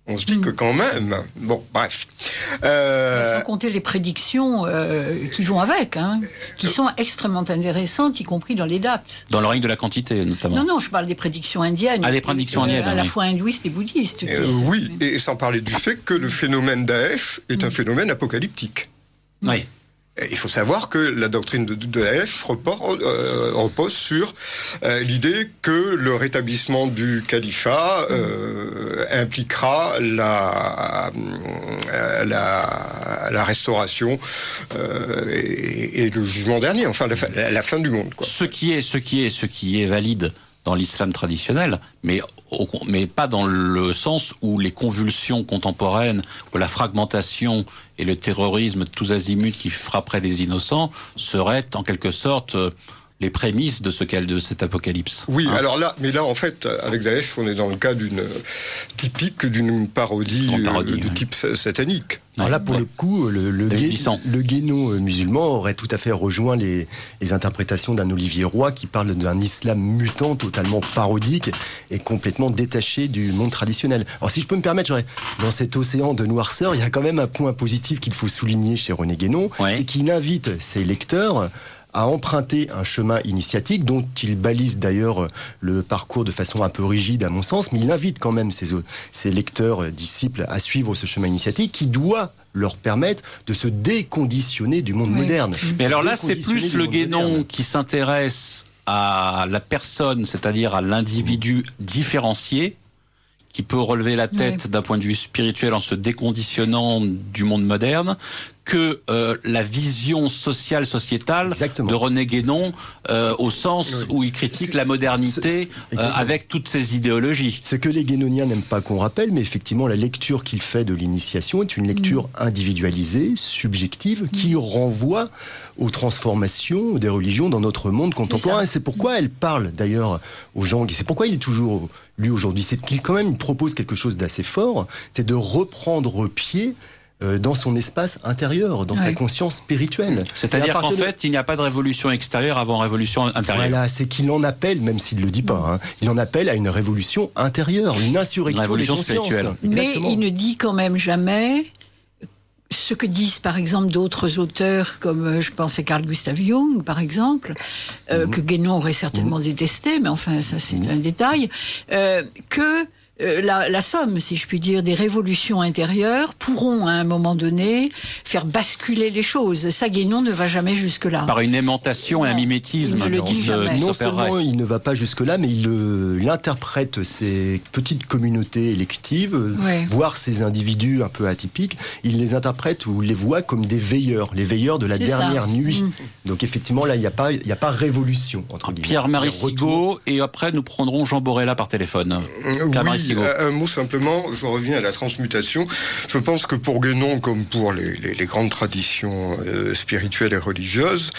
on se dit que quand même... Bon, bref. Sans compter les prédictions qui vont avec, qui sont extrêmement intéressantes, y compris dans les dates. Dans le règne de la quantité, notamment. Non, je parle des prédictions indiennes. Ah, des prédictions indiennes. À la fois hindouistes et bouddhistes. Oui, et sans parler du fait que le phénomène Daesh est un phénomène apocalyptique. Oui. Il faut savoir que la doctrine de Daesh repose sur l'idée que le rétablissement du califat impliquera la restauration et le jugement dernier, enfin la fin du monde, quoi. Ce qui est valide dans l'islam traditionnel, mais pas dans le sens où les convulsions contemporaines, où la fragmentation et le terrorisme tous azimuts qui frapperaient des innocents seraient en quelque sorte les prémices de cet apocalypse. Oui, alors là, en fait, avec Daesh, on est dans le cas d'une parodie de type satanique. Alors là, pour le coup, le Guénon musulman aurait tout à fait rejoint les interprétations d'un Olivier Roy qui parle d'un islam mutant, totalement parodique et complètement détaché du monde traditionnel. Alors si je peux me permettre, dans cet océan de noirceur, il y a quand même un point positif qu'il faut souligner chez René Guénon, c'est qu'il invite ses lecteurs à emprunter un chemin initiatique dont il balise d'ailleurs le parcours de façon un peu rigide à mon sens, mais il invite quand même ses lecteurs, disciples à suivre ce chemin initiatique qui doit leur permettre de se déconditionner du monde moderne. Mais alors là, c'est plus le Guénon qui s'intéresse à la personne, c'est-à-dire à l'individu différencié, qui peut relever la tête d'un point de vue spirituel en se déconditionnant du monde moderne, que la vision sociétale de René Guénon, au sens où il critique la modernité avec toutes ses idéologies. Ce que les guénoniens n'aiment pas qu'on rappelle, mais effectivement la lecture qu'il fait de l'initiation est une lecture individualisée, subjective, qui renvoie aux transformations des religions dans notre monde contemporain. Et c'est pourquoi elle parle d'ailleurs aux gens, c'est pourquoi il est toujours lu aujourd'hui. C'est qu'il quand même propose quelque chose d'assez fort, c'est de reprendre pied dans son espace intérieur, dans sa conscience spirituelle. C'est-à-dire qu'en fait, il n'y a pas de révolution extérieure avant révolution intérieure. Voilà, c'est qu'il en appelle, même s'il ne le dit pas, il en appelle à une révolution intérieure, une insurrection révolution des consciences. spirituelle. Mais il ne dit quand même jamais ce que disent par exemple d'autres auteurs, comme je pense à Carl Gustav Jung par exemple, que Guénon aurait certainement détesté, mais enfin ça c'est un détail, que la somme, si je puis dire, des révolutions intérieures pourront à un moment donné faire basculer les choses. Ça, Guénon ne va jamais jusque-là. Par une aimantation et un mimétisme. Il ne le dit jamais. Non seulement il ne va pas jusque-là, mais il interprète ces petites communautés électives, voire ces individus un peu atypiques, il les interprète ou les voit comme des veilleurs, les veilleurs de la dernière nuit. Donc effectivement, là, il n'y a pas révolution, entre guillemets. Pierre-Marie Sigaud, et après nous prendrons Jean Borella par téléphone. Un mot simplement, je reviens à la transmutation. Je pense que pour Guénon, comme pour les grandes traditions spirituelles et religieuses,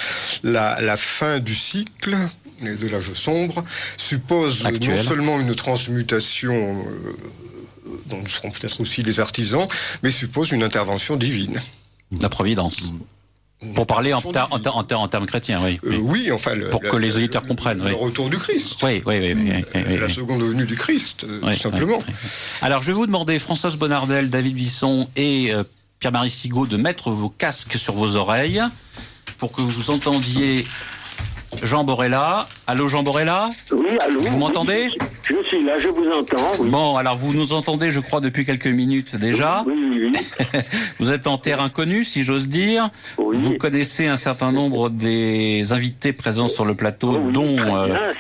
la fin du cycle de l'âge sombre suppose non seulement une transmutation dont nous serons peut-être aussi les artisans, mais suppose une intervention divine. La providence. Pour parler en termes chrétiens, oui. Oui, enfin... pour que les auditeurs comprennent. Le retour du Christ. Oui. La seconde venue du Christ, tout simplement. Alors, je vais vous demander, Françoise Bonnardel, David Bisson et Pierre-Marie Sigaud, de mettre vos casques sur vos oreilles pour que vous entendiez Jean Borella. Allô, Jean Borella ? Oui, allô. Vous m'entendez ? Je suis là, je vous entends. Oui. Bon, alors vous nous entendez, je crois, depuis quelques minutes déjà. Oui. Vous êtes en terre inconnue, si j'ose dire. Oui. Vous connaissez un certain nombre des invités présents sur le plateau, dont...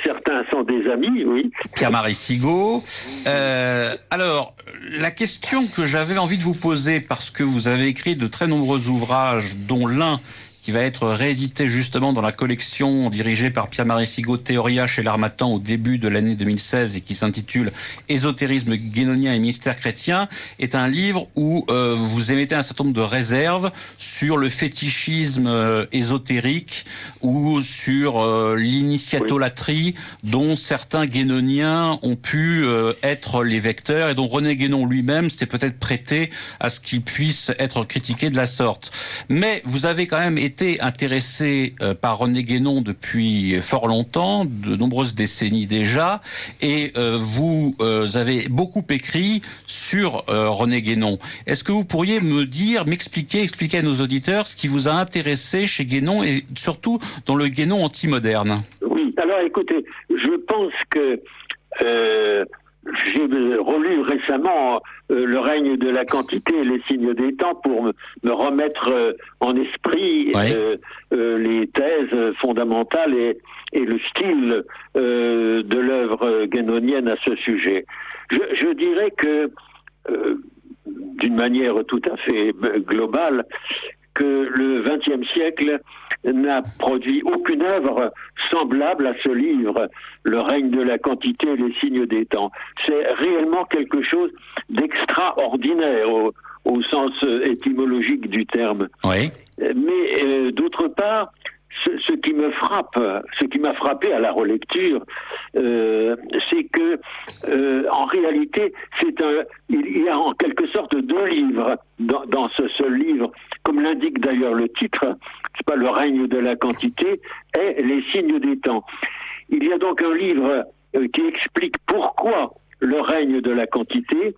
certains sont des amis, oui. Pierre-Marie Sigaud. Alors, la question que j'avais envie de vous poser, parce que vous avez écrit de très nombreux ouvrages, dont l'un qui va être réédité justement dans la collection dirigée par Pierre-Marie Sigaud, Théoria chez l'Harmattan au début de l'année 2016 et qui s'intitule Ésotérisme guénonien et mystère chrétien, est un livre où vous émettez un certain nombre de réserves sur le fétichisme ésotérique ou sur l'initiatolatrie dont certains guénoniens ont pu être les vecteurs et dont René Guénon lui-même s'est peut-être prêté à ce qu'il puisse être critiqué de la sorte. Mais vous avez quand même été intéressé par René Guénon depuis fort longtemps, de nombreuses décennies déjà, et vous avez beaucoup écrit sur René Guénon. Est-ce que vous pourriez expliquer à nos auditeurs ce qui vous a intéressé chez Guénon et surtout dans le Guénon anti-moderne ? Oui, alors écoutez, je pense que j'ai relu récemment Le règne de la quantité et les signes des temps pour me remettre en esprit les thèses fondamentales et le style de l'œuvre guénonienne à ce sujet. Je dirais que, d'une manière tout à fait globale, que le XXe siècle n'a produit aucune œuvre semblable à ce livre, Le règne de la quantité et les signes des temps. C'est réellement quelque chose d'extraordinaire au sens étymologique du terme. Oui. Mais d'autre part, ce qui m'a frappé à la relecture, c'est que en réalité, il y a en quelque sorte deux livres dans ce seul livre, comme l'indique d'ailleurs le titre, c'est pas Le règne de la quantité et les signes des temps. Il y a donc un livre qui explique pourquoi le règne de la quantité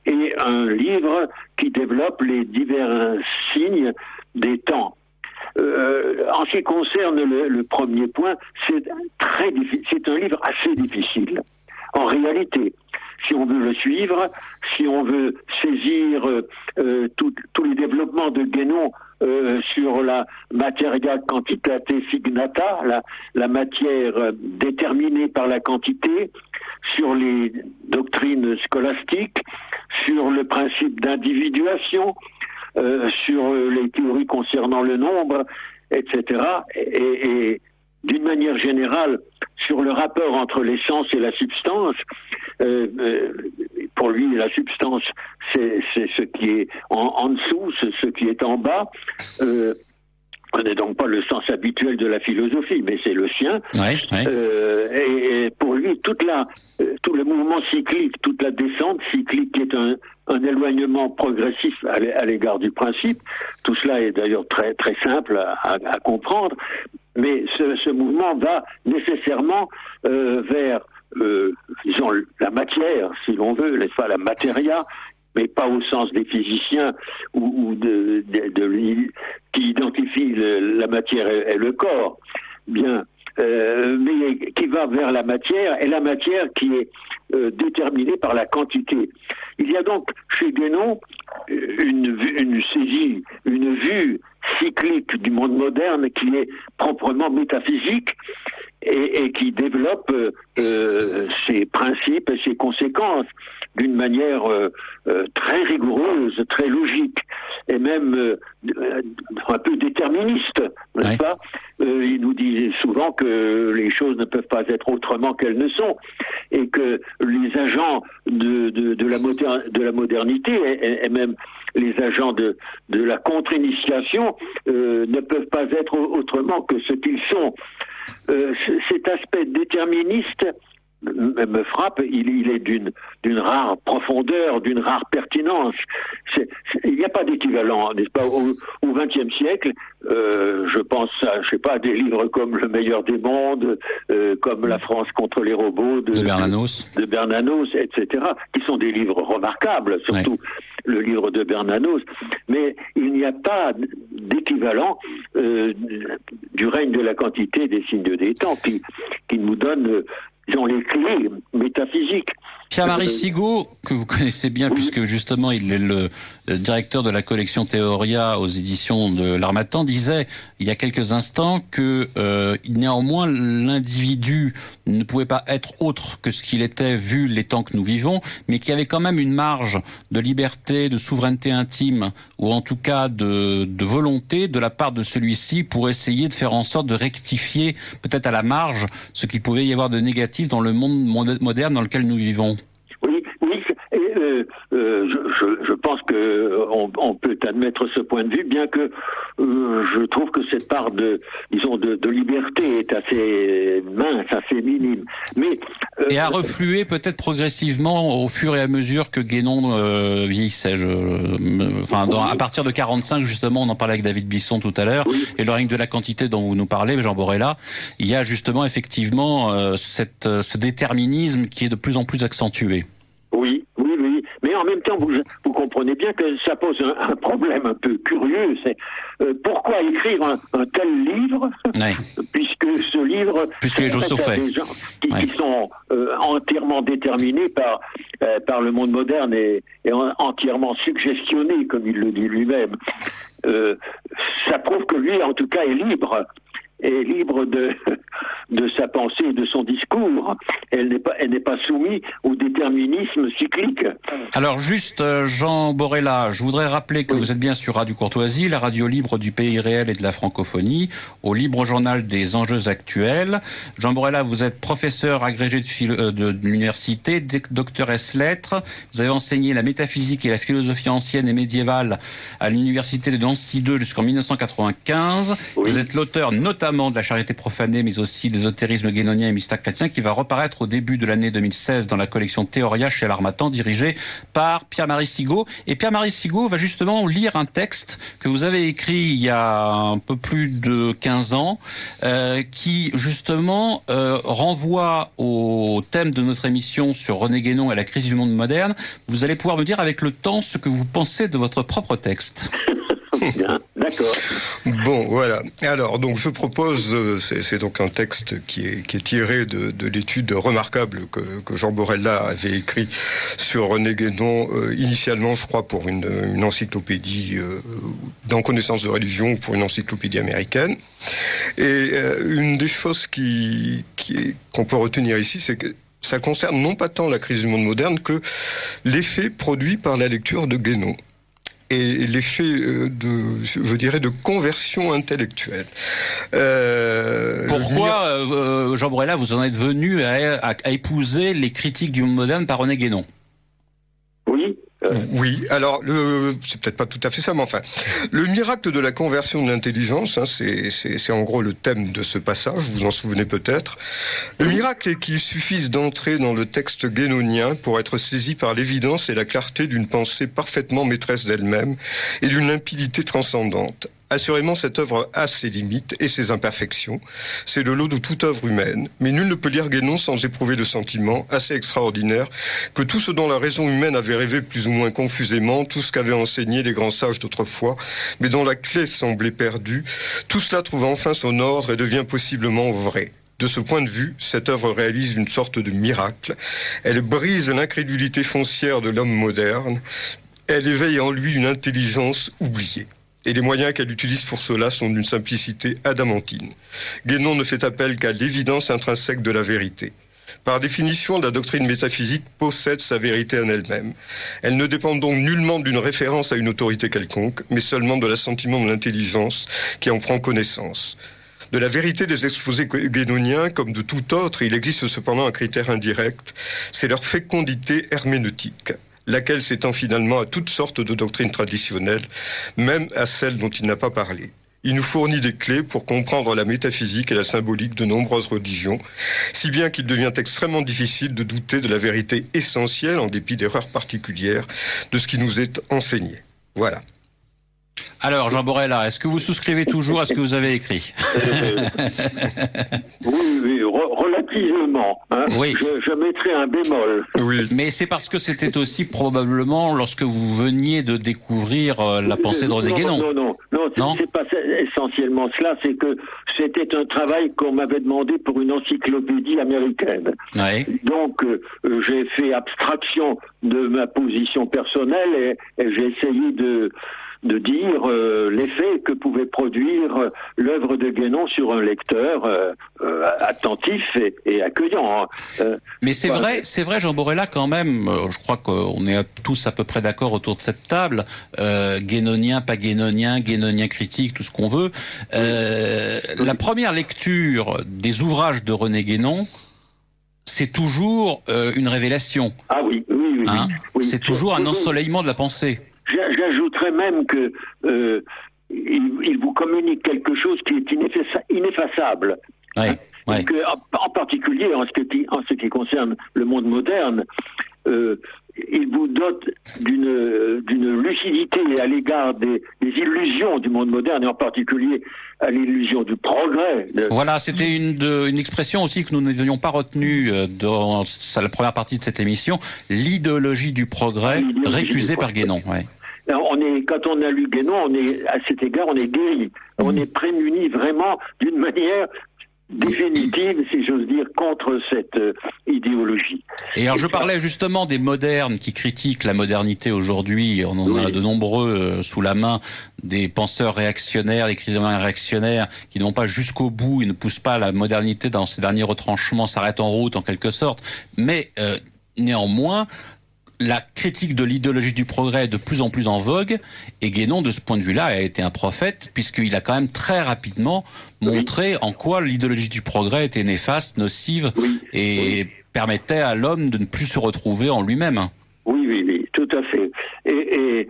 et un livre qui développe les divers signes des temps. En ce qui concerne le premier point, c'est un livre assez difficile. En réalité, si on veut le suivre, si on veut saisir tous les développements de Guénon sur la materia quantitate signata, la matière déterminée par la quantité, sur les doctrines scolastiques, sur le principe d'individuation, sur les théories concernant le nombre, etc. Et d'une manière générale, sur le rapport entre l'essence et la substance. Pour lui, la substance, c'est ce qui est en dessous, c'est ce qui est en bas. Ce n'est donc pas le sens habituel de la philosophie, mais c'est le sien. Ouais. Et pour lui, tout le mouvement cyclique, toute la descente cyclique qui est un éloignement progressif à l'égard du principe, tout cela est d'ailleurs très, très simple à comprendre, mais ce mouvement va nécessairement vers, disons, la matière, si l'on veut, n'est-ce pas, la materia, mais pas au sens des physiciens qui identifient la matière et le corps. Bien, mais qui va vers la matière, et la matière qui est déterminée par la quantité. Il y a donc chez Guénon une saisie, une vue cyclique du monde moderne qui est proprement métaphysique et qui développe ses principes et ses conséquences d'une manière très rigoureuse, très logique, et même un peu déterministe, n'est-ce pas ? Il nous dit souvent que les choses ne peuvent pas être autrement qu'elles ne sont, et que les agents de la modernité, et même les agents de la contre-initiation, ne peuvent pas être autrement que ce qu'ils sont. Cet aspect déterministe me frappe, il est d'une rare profondeur, d'une rare pertinence. Il n'y a pas d'équivalent, n'est-ce pas, au XXe siècle. Je pense à des livres comme Le meilleur des mondes, comme La France contre les robots de Bernanos, etc., qui sont des livres remarquables, surtout le livre de Bernanos. Mais il n'y a pas d'équivalent du règne de la quantité des signes des temps qui nous donne ils ont les clés métaphysiques. Pierre-Marie Sigaud, que vous connaissez bien puisque justement il est le directeur de la collection Théoria aux éditions de l'Harmattan, disait il y a quelques instants que néanmoins l'individu ne pouvait pas être autre que ce qu'il était vu les temps que nous vivons, mais qu'il y avait quand même une marge de liberté, de souveraineté intime, ou en tout cas de volonté de la part de celui-ci pour essayer de faire en sorte de rectifier peut-être à la marge ce qu'il pouvait y avoir de négatif dans le monde moderne dans lequel nous vivons. Oui, je pense qu'on peut admettre ce point de vue, bien que je trouve que cette part de liberté est assez mince, assez minime. Mais et à refluer peut-être progressivement au fur et à mesure que Guénon vieillissait. À partir de 45, justement, on en parlait avec David Bisson tout à l'heure, et le règne de la quantité dont vous nous parlez, Jean Borella, il y a justement effectivement ce déterminisme qui est de plus en plus accentué. Oui. Mais en même temps, vous comprenez bien que ça pose un problème un peu curieux. C'est pourquoi écrire un tel livre, puisque ce livre... Puisque les choses sont faites. Des gens qui sont entièrement déterminés par le monde moderne et entièrement suggestionnés, comme il le dit lui-même. Ça prouve que lui, en tout cas, est libre de sa pensée et de son discours. Elle n'est pas soumise au déterminisme cyclique. Alors juste, Jean Borella, je voudrais rappeler que vous êtes bien sur Radio Courtoisie, la radio libre du pays réel et de la francophonie, au libre journal des enjeux actuels. Jean Borella, vous êtes professeur agrégé de l'université, docteur ès lettres. Vous avez enseigné la métaphysique et la philosophie ancienne et médiévale à l'université de Nancy II jusqu'en 1995. Vous êtes l'auteur notamment de la charité profanée, mais aussi l'ésotérisme guénonien et mystère chrétien, qui va reparaître au début de l'année 2016 dans la collection Théoria chez l'Harmattan, dirigée par Pierre-Marie Sigaud. Et Pierre-Marie Sigaud va justement lire un texte que vous avez écrit il y a un peu plus de 15 ans, qui justement renvoie au thème de notre émission sur René Guénon et la crise du monde moderne. Vous allez pouvoir me dire avec le temps ce que vous pensez de votre propre texte. Bien, d'accord. Bon, voilà. Alors, donc, je propose, c'est donc un texte qui est tiré de l'étude remarquable que Jean Borella avait écrit sur René Guénon, initialement, je crois, pour une encyclopédie dans connaissance de religion, pour une encyclopédie américaine. Et une des choses qu'on peut retenir ici, c'est que ça concerne non pas tant la crise du monde moderne que l'effet produit par la lecture de Guénon. Et l'effet de conversion intellectuelle. Pourquoi, Jean Borella, vous en êtes venu à épouser les critiques du monde moderne par René Guénon ? Oui, Oui, alors c'est peut-être pas tout à fait ça, mais enfin, le miracle de la conversion de l'intelligence, c'est en gros le thème de ce passage, vous vous en souvenez peut-être. Le miracle est qu'il suffise d'entrer dans le texte guénonien pour être saisi par l'évidence et la clarté d'une pensée parfaitement maîtresse d'elle-même et d'une limpidité transcendante. Assurément, cette œuvre a ses limites et ses imperfections. C'est le lot de toute œuvre humaine. Mais nul ne peut lire Guénon sans éprouver le sentiment, assez extraordinaire, que tout ce dont la raison humaine avait rêvé plus ou moins confusément, tout ce qu'avaient enseigné les grands sages d'autrefois, mais dont la clé semblait perdue, tout cela trouve enfin son ordre et devient possiblement vrai. De ce point de vue, cette œuvre réalise une sorte de miracle. Elle brise l'incrédulité foncière de l'homme moderne. Elle éveille en lui une intelligence oubliée. Et les moyens qu'elle utilise pour cela sont d'une simplicité adamantine. Guénon ne fait appel qu'à l'évidence intrinsèque de la vérité. Par définition, la doctrine métaphysique possède sa vérité en elle-même. Elle ne dépend donc nullement d'une référence à une autorité quelconque, mais seulement de l'assentiment de l'intelligence qui en prend connaissance. De la vérité des exposés guénoniens, comme de tout autre, il existe cependant un critère indirect, c'est leur fécondité herméneutique, laquelle s'étend finalement à toutes sortes de doctrines traditionnelles, même à celles dont il n'a pas parlé. Il nous fournit des clés pour comprendre la métaphysique et la symbolique de nombreuses religions, si bien qu'il devient extrêmement difficile de douter de la vérité essentielle, en dépit d'erreurs particulières, de ce qui nous est enseigné. Voilà. Alors, Jean Borella, est-ce que vous souscrivez toujours à ce que vous avez écrit? Oui, relativement. Hein. Oui. Je mettrai un bémol. Oui. Mais c'est parce que c'était aussi probablement lorsque vous veniez de découvrir la pensée de René Guénon. Non, c'est pas essentiellement cela, c'est que c'était un travail qu'on m'avait demandé pour une encyclopédie américaine. Ouais. Donc, j'ai fait abstraction de ma position personnelle et j'ai essayé de dire l'effet que pouvait produire l'œuvre de Guénon sur un lecteur attentif et accueillant. Mais c'est vrai, Jean Borella, quand même, je crois qu'on est tous à peu près d'accord autour de cette table, guénonien, pas guénonien, guénonien critique, tout ce qu'on veut. La première lecture des ouvrages de René Guénon, c'est toujours une révélation. Ah oui. Hein, oui. C'est toujours un ensoleillement de la pensée. J'ajouterais même que il vous communique quelque chose qui est ineffaçable. Ouais. En particulier en ce qui concerne le monde moderne, il vous dote d'une lucidité à l'égard des illusions du monde moderne, et en particulier à l'illusion du progrès. Voilà, c'était une expression aussi que nous n'avions pas retenue dans la première partie de cette émission, l'idéologie du progrès, récusée par Guénon. Ouais. Quand on a lu Guénon, à cet égard, on est guéri. On est prémuni vraiment d'une manière définitive, si j'ose dire, contre cette idéologie. Et alors je parlais justement des modernes qui critiquent la modernité aujourd'hui. On en a de nombreux sous la main, des penseurs réactionnaires, des écrivains réactionnaires qui ne vont pas jusqu'au bout, ils ne poussent pas la modernité dans ses derniers retranchements, s'arrêtent en route en quelque sorte. Mais néanmoins, la critique de l'idéologie du progrès est de plus en plus en vogue, et Guénon, de ce point de vue-là, a été un prophète, puisqu'il a quand même très rapidement montré en quoi l'idéologie du progrès était néfaste, nocive, et permettait à l'homme de ne plus se retrouver en lui-même. Oui, tout à fait. Et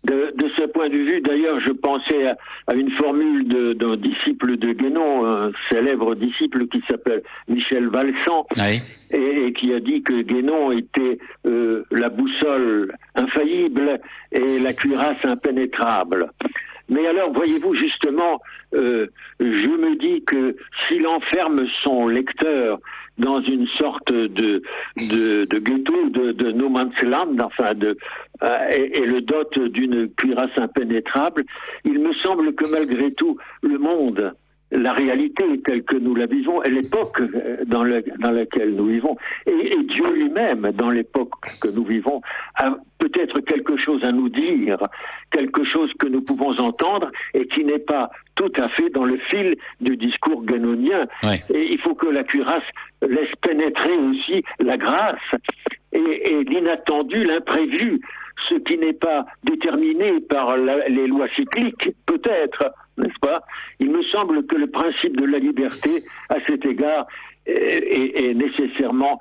de ce point de vue, d'ailleurs, je pensais à une formule d'un disciple de Guénon, un célèbre disciple qui s'appelle Michel Valsan, et qui a dit que Guénon était la boussole infaillible et la cuirasse impénétrable. Mais alors, voyez-vous, justement, je me dis que s'il enferme son lecteur dans une sorte de ghetto, de no man's land, enfin, et le dote d'une cuirasse impénétrable, il me semble que malgré tout, le monde, la réalité telle que nous la vivons, et l'époque dans laquelle nous vivons, et Dieu lui-même dans l'époque que nous vivons, a peut-être quelque chose à nous dire, quelque chose que nous pouvons entendre et qui n'est pas tout à fait dans le fil du discours guénonien. Et il faut que la cuirasse laisse pénétrer aussi la grâce et l'inattendu, l'imprévu. ce qui n'est pas déterminé par les lois cycliques, peut-être, n'est-ce pas? Il me semble que le principe de la liberté, à cet égard, est nécessairement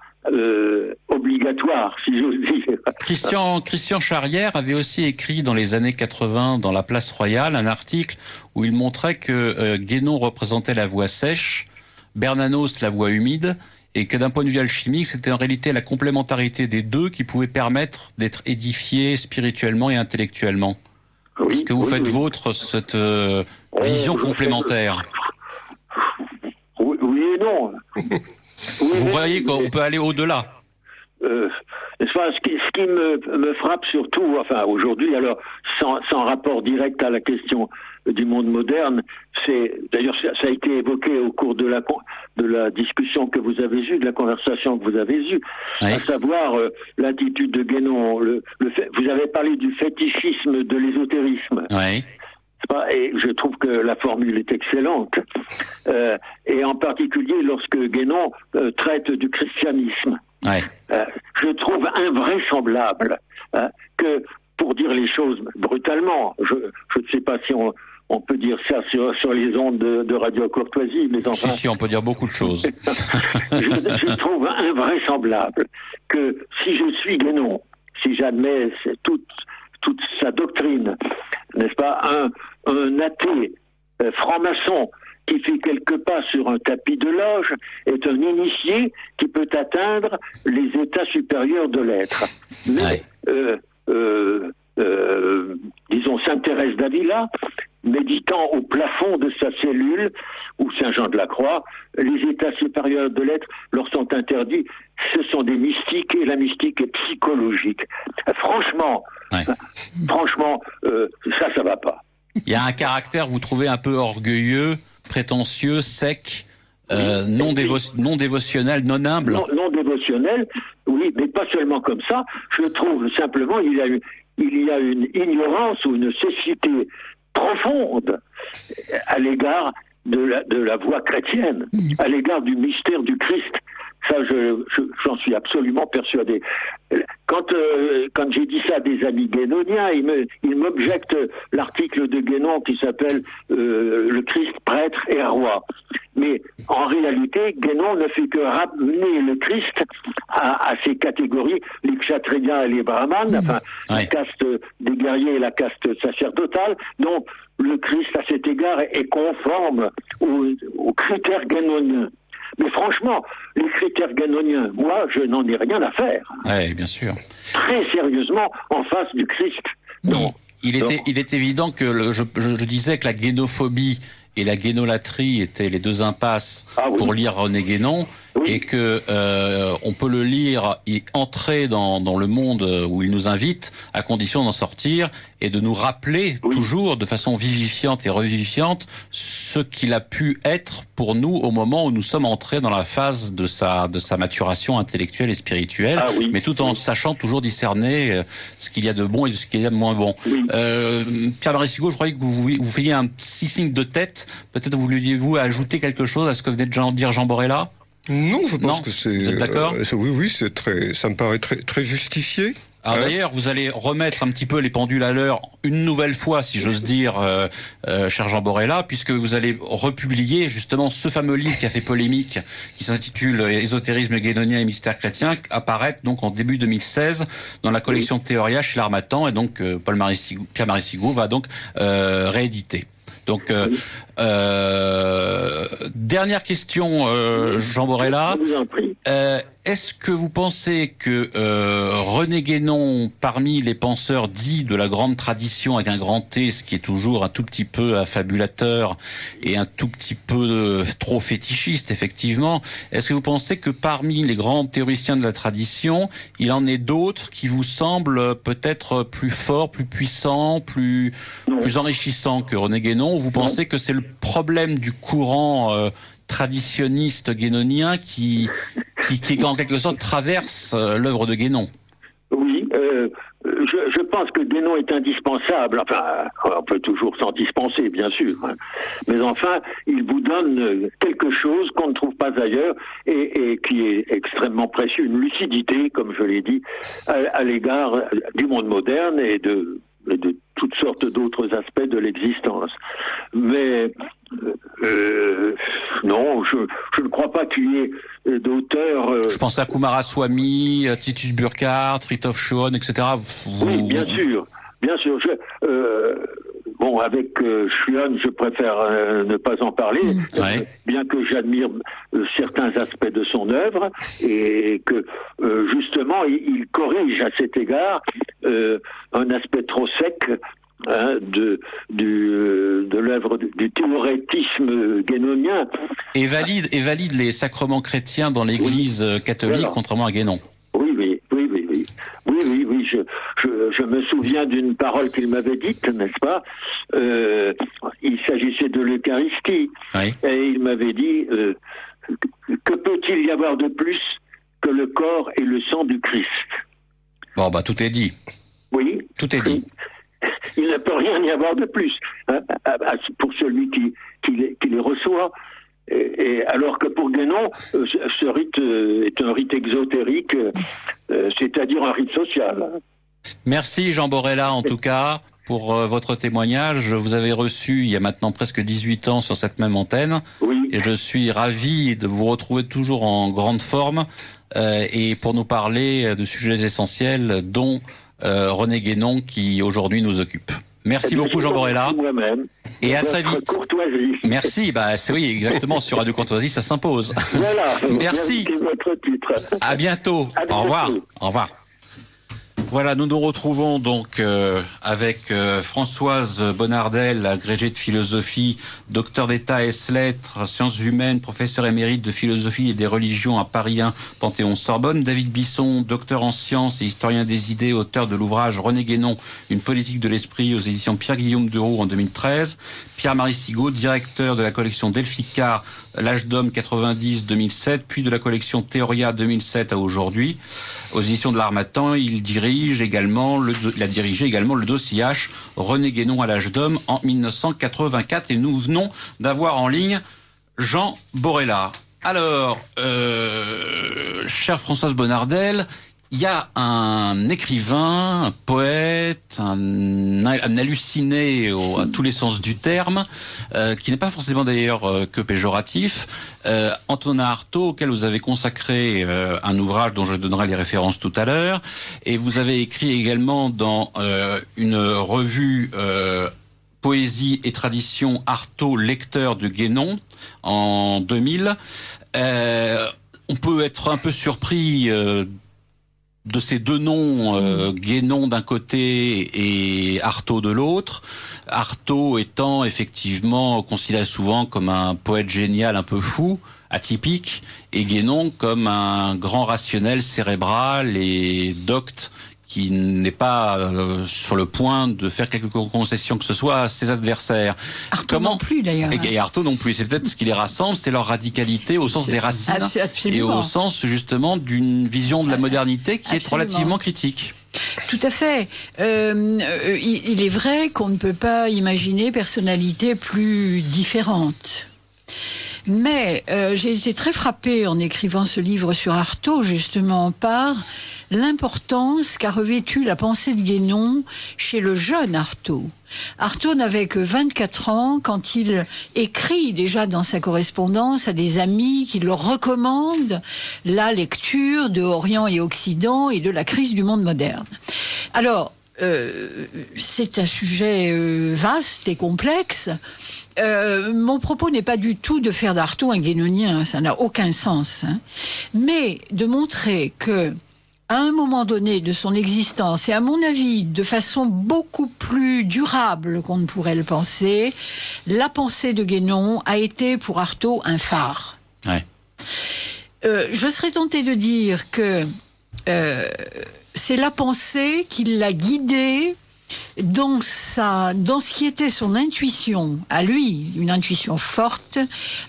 obligatoire, si j'ose dire. Christian Charrière avait aussi écrit dans les années 80 dans La Place Royale un article où il montrait que Guénon représentait la voie sèche, Bernanos la voie humide, et que d'un point de vue alchimique, c'était en réalité la complémentarité des deux qui pouvait permettre d'être édifié spirituellement et intellectuellement. Oui, Est-ce que vous faites vôtre cette vision complémentaire? Oui et non. Vous voyez qu'on peut aller au-delà? N'est-ce pas, ce qui me frappe surtout, enfin aujourd'hui, alors sans rapport direct à la question du monde moderne, c'est d'ailleurs ça a été évoqué au cours de la discussion que vous avez eue, de la conversation que vous avez eue, oui. À savoir l'attitude de Guénon. Vous avez parlé du fétichisme de l'ésotérisme. Oui. Et je trouve que la formule est excellente. Et en particulier lorsque Guénon traite du christianisme. Ouais. Je trouve invraisemblable que, pour dire les choses brutalement, je ne sais pas si on peut dire ça sur les ondes de Radio Courtoisie, mais enfin... Si, on peut dire beaucoup de choses. je trouve invraisemblable que si je suis Guénon, si j'admets toute sa doctrine, n'est-ce pas, un athée franc-maçon qui fait quelques pas sur un tapis de loge est un initié qui peut atteindre les états supérieurs de l'être. Mais, disons, Sainte Thérèse d'Avila, méditant au plafond de sa cellule, ou Saint Jean de la Croix, les états supérieurs de l'être leur sont interdits. Ce sont des mystiques et la mystique est psychologique. Franchement, ça va pas. Il y a un caractère, vous trouvez, un peu orgueilleux, prétentieux, sec, non dévotionnel, non humble. Non dévotionnel, oui, mais pas seulement comme ça. Je trouve simplement il y a une ignorance ou une cécité profonde à l'égard de la voie chrétienne, à l'égard du mystère du Christ. Ça, j'en suis absolument persuadé. Quand j'ai dit ça à des amis guénoniens, ils m'objectent l'article de Guénon qui s'appelle le Christ prêtre et roi. Mais en réalité, Guénon ne fait que ramener le Christ à ces catégories, les kshatriyas et les brahmanes, enfin la caste des guerriers et la caste sacerdotale, dont le Christ à cet égard est conforme aux critères guénoniens. Mais franchement, les critères guénoniens, moi, je n'en ai rien à faire. Oui, bien sûr. Très sérieusement, en face du Christ. Non. Il est évident que je disais que la guénophobie et la guénolatrie étaient les deux impasses pour lire René Guénon, et que on peut le lire et entrer dans le monde où il nous invite, à condition d'en sortir et de nous rappeler toujours de façon vivifiante et revivifiante ce qu'il a pu être pour nous au moment où nous sommes entrés dans la phase de sa maturation intellectuelle et spirituelle, mais tout en sachant toujours discerner ce qu'il y a de bon et ce qu'il y a de moins bon. Pierre-Marie Sigaud, je croyais que vous faisiez un petit signe de tête. Peut-être vouliez-vous ajouter quelque chose à ce que venait de dire Jean Borella? Non, je pense que c'est... Vous êtes d'accord? Oui, ça me paraît très justifié. Alors d'ailleurs, vous allez remettre un petit peu les pendules à l'heure une nouvelle fois, si j'ose dire, cher Jean Borella, puisque vous allez republier justement ce fameux livre qui a fait polémique, qui s'intitule Ésotérisme guénonien et mystère chrétien, apparaître donc en début 2016 dans la collection Théoria chez l'Harmattan, et donc Pierre-Marie Sigaud va donc rééditer. Donc, dernière question, Jean Borella. Est-ce que vous pensez que René Guénon, parmi les penseurs dits de la grande tradition avec un grand T, ce qui est toujours un tout petit peu affabulateur et un tout petit peu trop fétichiste, effectivement, est-ce que vous pensez que parmi les grands théoriciens de la tradition, il en est d'autres qui vous semblent peut-être plus forts, plus puissants, plus enrichissants que René Guénon, ou vous pensez que c'est le problème du courant traditionniste guénonien qui en quelque sorte traverse l'œuvre de Guénon? Oui, Je pense que Guénon est indispensable. Enfin, on peut toujours s'en dispenser, bien sûr. Hein. Mais enfin, il vous donne quelque chose qu'on ne trouve pas ailleurs et qui est extrêmement précieux. Une lucidité, comme je l'ai dit, à l'égard du monde moderne et de toutes sortes d'autres aspects de l'existence. Mais non, je ne crois pas qu'il y ait d'auteurs... Je pense à Coomaraswamy, Titus Burkhardt, Fridtjof Schuon, etc. Oui, bien sûr. Bien sûr. Bon, avec Schuon, je préfère ne pas en parler, bien que j'admire certains aspects de son œuvre et que, justement, il corrige à cet égard un aspect trop sec de l'œuvre du théorétisme guénonien. Et valide les sacrements chrétiens dans l'Église catholique, contrairement à Guénon. Oui, je me souviens d'une parole qu'il m'avait dite, n'est-ce pas? Il s'agissait de l'Eucharistie. Oui. Et il m'avait dit, que peut-il y avoir de plus que le corps et le sang du Christ? Bon, tout est dit. Oui. Tout est dit. Il ne peut rien y avoir de plus, hein, pour celui qui les reçoit. Et alors que pour Guénon, ce rite est un rite exotérique, c'est-à-dire un rite social. Merci Jean Borella en tout cas pour votre témoignage. Vous avez reçu il y a maintenant presque 18 ans sur cette même antenne. Oui. Et je suis ravi de vous retrouver toujours en grande forme et pour nous parler de sujets essentiels dont René Guénon qui aujourd'hui nous occupe. Merci beaucoup Jean Borella. Et à très vite. Courtoisie. Merci, oui, exactement, sur Radio Courtoisie, ça s'impose. Voilà. Merci. Votre titre. À bientôt. Au revoir. Au revoir. Voilà, nous nous retrouvons donc avec Françoise Bonnardel, agrégée de philosophie, docteur d'État ès-lettres, sciences humaines, professeur émérite de philosophie et des religions à Paris 1, Panthéon-Sorbonne. David Bisson, docteur en sciences et historien des idées, auteur de l'ouvrage René Guénon, une politique de l'esprit aux éditions Pierre-Guillaume Deroux en 2013. Pierre-Marie Sigaud, directeur de la collection Delphica, L'âge d'homme 90-2007, puis de la collection Théoria 2007 à aujourd'hui. Aux éditions de l'Harmattan, il a dirigé également le dossier H René Guénon à l'âge d'homme en 1984. Et nous venons d'avoir en ligne Jean Borella. Alors, chère Françoise Bonnardel, il y a un écrivain, un poète, un halluciné à tous les sens du terme, qui n'est pas forcément d'ailleurs que péjoratif, Antonin Artaud, auquel vous avez consacré un ouvrage dont je donnerai les références tout à l'heure, et vous avez écrit également dans une revue Poésie et tradition Artaud, lecteur de Guénon, en 2000. On peut être un peu surpris de ces deux noms, Guénon d'un côté et Artaud de l'autre. Artaud étant effectivement considéré souvent comme un poète génial un peu fou, atypique, et Guénon comme un grand rationnel cérébral et docte qui n'est pas sur le point de faire quelque concession que ce soit à ses adversaires. Artaud non plus d'ailleurs. Et Artaud non plus. C'est peut-être ce qui les rassemble, c'est leur radicalité au sens des racines et au sens justement d'une vision de la modernité qui est relativement critique. Tout à fait. Il est vrai qu'on ne peut pas imaginer personnalité plus différente. Mais j'ai été très frappée en écrivant ce livre sur Artaud justement par l'importance qu'a revêtue la pensée de Guénon chez le jeune Artaud. Artaud n'avait que 24 ans quand il écrit déjà dans sa correspondance à des amis qui le recommandent la lecture de Orient et Occident et de la crise du monde moderne. Alors, c'est un sujet vaste et complexe. Mon propos n'est pas du tout de faire d'Artaud un guénonien, ça n'a aucun sens, mais de montrer que à un moment donné de son existence, et à mon avis de façon beaucoup plus durable qu'on ne pourrait le penser, la pensée de Guénon a été pour Artaud un phare. Ouais. Je serais tentée de dire que c'est la pensée qui l'a guidé dans ce qui était son intuition, à lui, une intuition forte,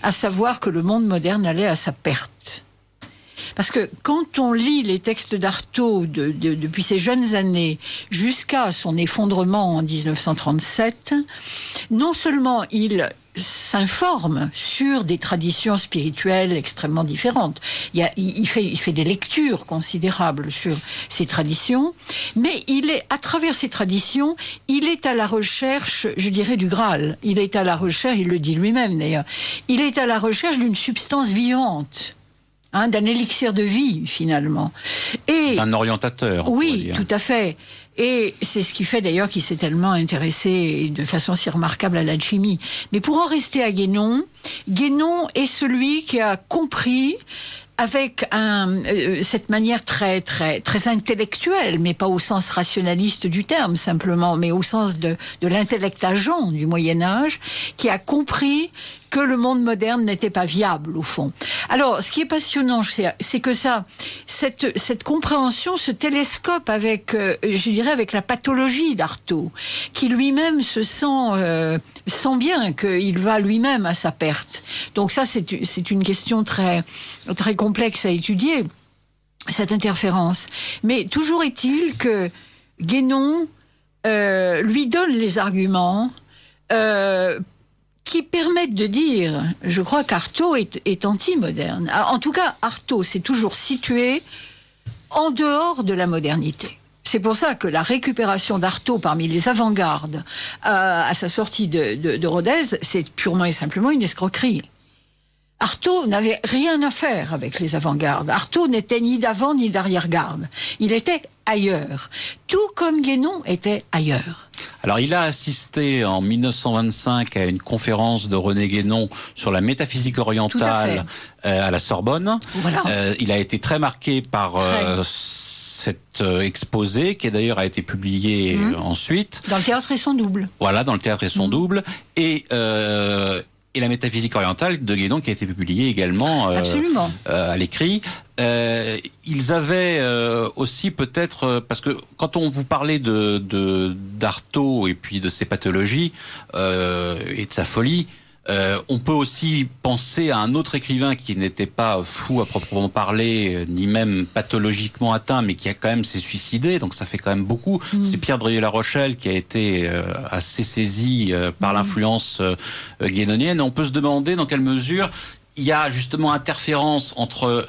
à savoir que le monde moderne allait à sa perte. Parce que quand on lit les textes d'Artaud depuis ses jeunes années jusqu'à son effondrement en 1937, non seulement il s'informe sur des traditions spirituelles extrêmement différentes. Il fait des lectures considérables sur ces traditions, mais à travers ces traditions, il est à la recherche, je dirais, du Graal. Il est à la recherche, il le dit lui-même d'ailleurs, il est à la recherche d'une substance vivante. D'un élixir de vie, finalement. Et un orientateur. Oui, tout à fait. Et c'est ce qui fait d'ailleurs qu'il s'est tellement intéressé de façon si remarquable à l'alchimie. Mais pour en rester à Guénon, Guénon est celui qui a compris avec cette manière très très très intellectuelle, mais pas au sens rationaliste du terme simplement, mais au sens de l'intellect agent du Moyen Âge, qui a compris que le monde moderne n'était pas viable au fond. Alors, ce qui est passionnant, c'est que cette compréhension se télescope avec, je dirais, avec la pathologie d'Artaud, qui lui-même sent bien qu'il va lui-même à sa perte. Donc ça, c'est une question très très complexe à étudier, cette interférence. Mais toujours est-il que Guénon lui donne les arguments qui permettent de dire, je crois qu'Artaud est anti-moderne. En tout cas, Artaud s'est toujours situé en dehors de la modernité. C'est pour ça que la récupération d'Artaud parmi les avant-gardes à sa sortie de Rodez, c'est purement et simplement une escroquerie. Artaud n'avait rien à faire avec les avant-gardes. Artaud n'était ni d'avant ni d'arrière-garde. Il était ailleurs. Tout comme Guénon était ailleurs. Alors, il a assisté en 1925 à une conférence de René Guénon sur la métaphysique orientale à la Sorbonne. Voilà. Il a été très marqué par cet exposé, qui d'ailleurs a été publié ensuite. Dans le théâtre et son double. Voilà, dans le théâtre et son double. Et la métaphysique orientale de Guénon, qui a été publiée également à l'écrit. Ils avaient aussi peut-être, parce que quand on vous parlait d'Artaud et puis de ses pathologies et de sa folie, on peut aussi penser à un autre écrivain qui n'était pas fou à proprement parler, ni même pathologiquement atteint, mais qui a quand même s'est suicidé, donc ça fait quand même beaucoup. C'est Pierre Drieux-La Rochelle qui a été assez saisi par l'influence guénonienne. On peut se demander dans quelle mesure il y a justement interférence entre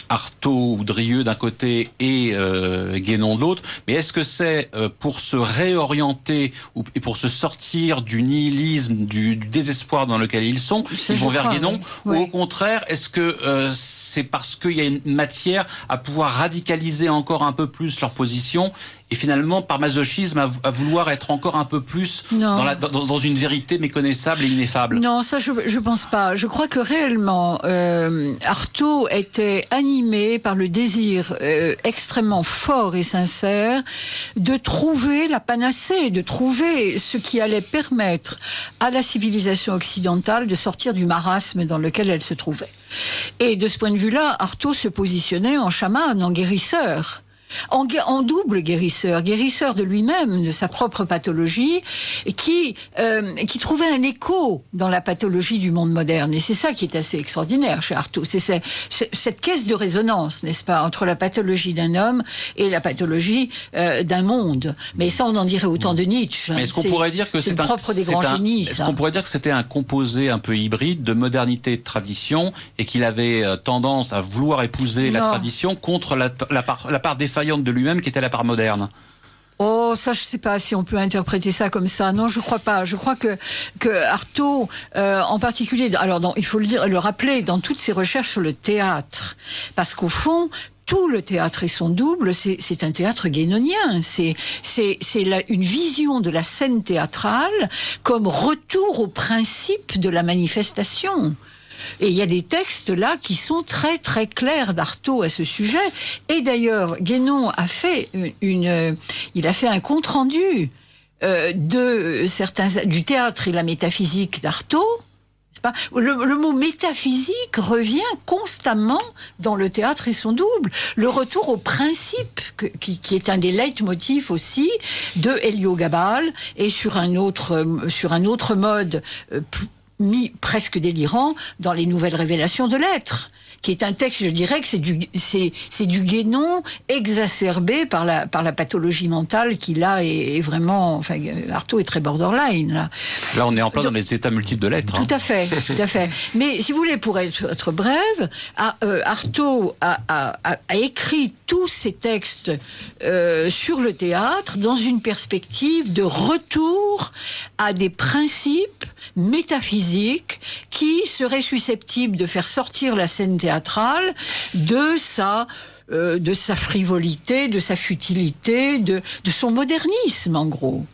Artaud ou Drieux d'un côté et Guénon de l'autre, mais est-ce que c'est pour se réorienter et pour se sortir du nihilisme, du désespoir dans lequel ils sont, ils vont vers Guénon, ou au contraire, est-ce que c'est parce qu'il y a une matière à pouvoir radicaliser encore un peu plus leur position et finalement, par masochisme, à vouloir être encore un peu plus dans une vérité méconnaissable et ineffable? Non, ça je pense pas. Je crois que réellement, Artaud était animé par le désir extrêmement fort et sincère de trouver la panacée, de trouver ce qui allait permettre à la civilisation occidentale de sortir du marasme dans lequel elle se trouvait. Et de ce point de vue-là, Artaud se positionnait en chaman, en guérisseur. En double guérisseur de lui-même, de sa propre pathologie, qui trouvait un écho dans la pathologie du monde moderne. Et c'est ça qui est assez extraordinaire chez Artaud. C'est cette caisse de résonance, n'est-ce pas, entre la pathologie d'un homme et la pathologie d'un monde. Mais ça, on en dirait autant de Nietzsche. Mais est-ce qu'on pourrait dire que c'est propre des grands génies, est-ce qu'on pourrait dire que c'était un composé un peu hybride de modernité et de tradition, et qu'il avait tendance à vouloir épouser la tradition contre la part défaillante de lui-même qui était la part moderne? Oh, ça, je sais pas si on peut interpréter ça comme ça. Non, je crois pas. Je crois que Artaud, en particulier, alors il faut le rappeler, dans toutes ses recherches sur le théâtre, parce qu'au fond, tout le théâtre et son double, c'est un théâtre guénonien. C'est une vision de la scène théâtrale comme retour au principe de la manifestation. Et il y a des textes là qui sont très très clairs d'Artaud à ce sujet. Et d'ailleurs, Guénon a fait un compte rendu du théâtre et la métaphysique d'Artaud. Le mot métaphysique revient constamment dans le théâtre et son double. Le retour au principe, qui est un des leitmotifs aussi de Héliogabale, et sur un autre mode presque délirant dans les nouvelles révélations de l'être, qui est un texte, je dirais que c'est du Guénon exacerbé par la pathologie mentale qui là est vraiment, enfin Artaud est très borderline là on est en plein dans les états multiples de l'être. Tout à fait, tout à fait. Mais si vous voulez, pour être brève, Artaud a écrit tous ses textes sur le théâtre dans une perspective de retour à des principes métaphysiques qui seraient susceptibles de faire sortir la scène théâtrale de sa frivolité, de sa futilité, de son modernisme, en gros.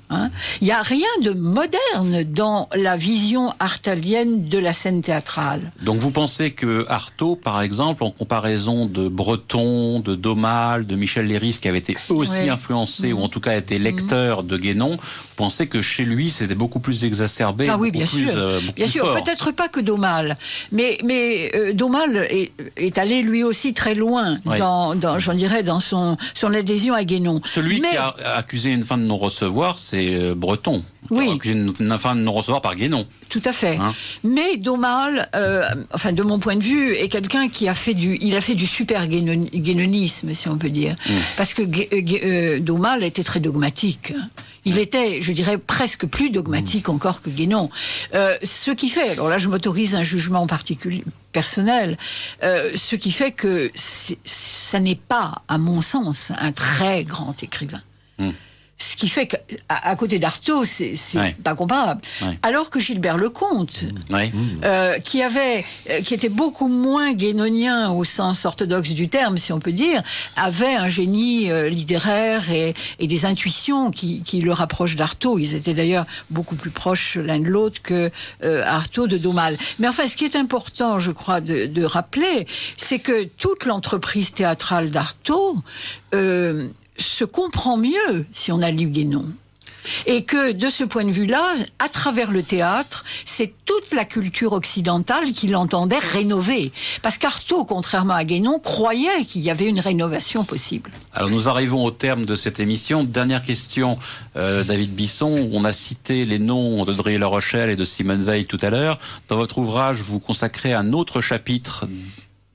Il n'y a rien de moderne dans la vision artalienne de la scène théâtrale. Donc vous pensez que Artaud, par exemple, en comparaison de Breton, de Daumal, de Michel Léris, qui avaient été aussi influencés, ou en tout cas été lecteurs de Guénon, vous pensez que chez lui, c'était beaucoup plus exacerbé, bien sûr. Peut-être pas que Daumal, mais Daumal est allé lui aussi très loin j'en dirais, dans son adhésion à Guénon. Celui qui a accusé une fin de non-recevoir, c'est Breton. Oui. Qui a accusé une fin de non-recevoir par Guénon. Tout à fait. Mais Daumal, de mon point de vue, est quelqu'un qui a fait du super guénonisme, si on peut dire. Parce que Daumal était très dogmatique. Il était, je dirais, presque plus dogmatique encore que Guénon. Ce qui fait, alors là je m'autorise un jugement particulier, personnel, ce qui fait que ça n'est pas, à mon sens, un très grand écrivain. Ce qui fait qu'à côté d'Artaud, c'est pas comparable. Alors que Gilbert Lecomte, qui était beaucoup moins guénonien au sens orthodoxe du terme, si on peut dire, avait un génie littéraire et des intuitions qui le rapprochent d'Artaud. Ils étaient d'ailleurs beaucoup plus proches l'un de l'autre que Artaud de Daumal. Mais enfin, ce qui est important, je crois, de rappeler, c'est que toute l'entreprise théâtrale d'Artaud se comprend mieux si on a lu Guénon. Et que, de ce point de vue-là, à travers le théâtre, c'est toute la culture occidentale qu'il entendait rénover. Parce qu'Artaud, contrairement à Guénon, croyait qu'il y avait une rénovation possible. Alors nous arrivons au terme de cette émission. Dernière question, David Bisson. On a cité les noms d'Audrey La Rochelle et de Simone Veil tout à l'heure. Dans votre ouvrage, vous consacrez un autre chapitre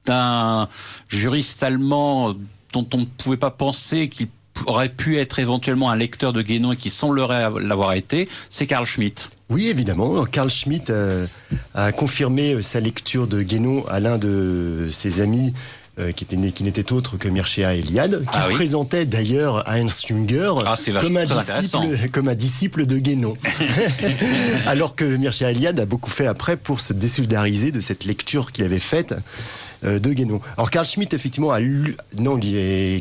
d'un juriste allemand dont on ne pouvait pas penser qu'il aurait pu être éventuellement un lecteur de Guénon et qui semblerait l'avoir été, c'est Carl Schmitt. Oui, évidemment. Carl Schmitt a confirmé sa lecture de Guénon à l'un de ses amis qui n'était autre que Mircea Eliade, qui présentait d'ailleurs Ernst Jünger comme un disciple de Guénon. Alors que Mircea Eliade a beaucoup fait après pour se désolidariser de cette lecture qu'il avait faite de Guénon. Alors Carl Schmitt, effectivement,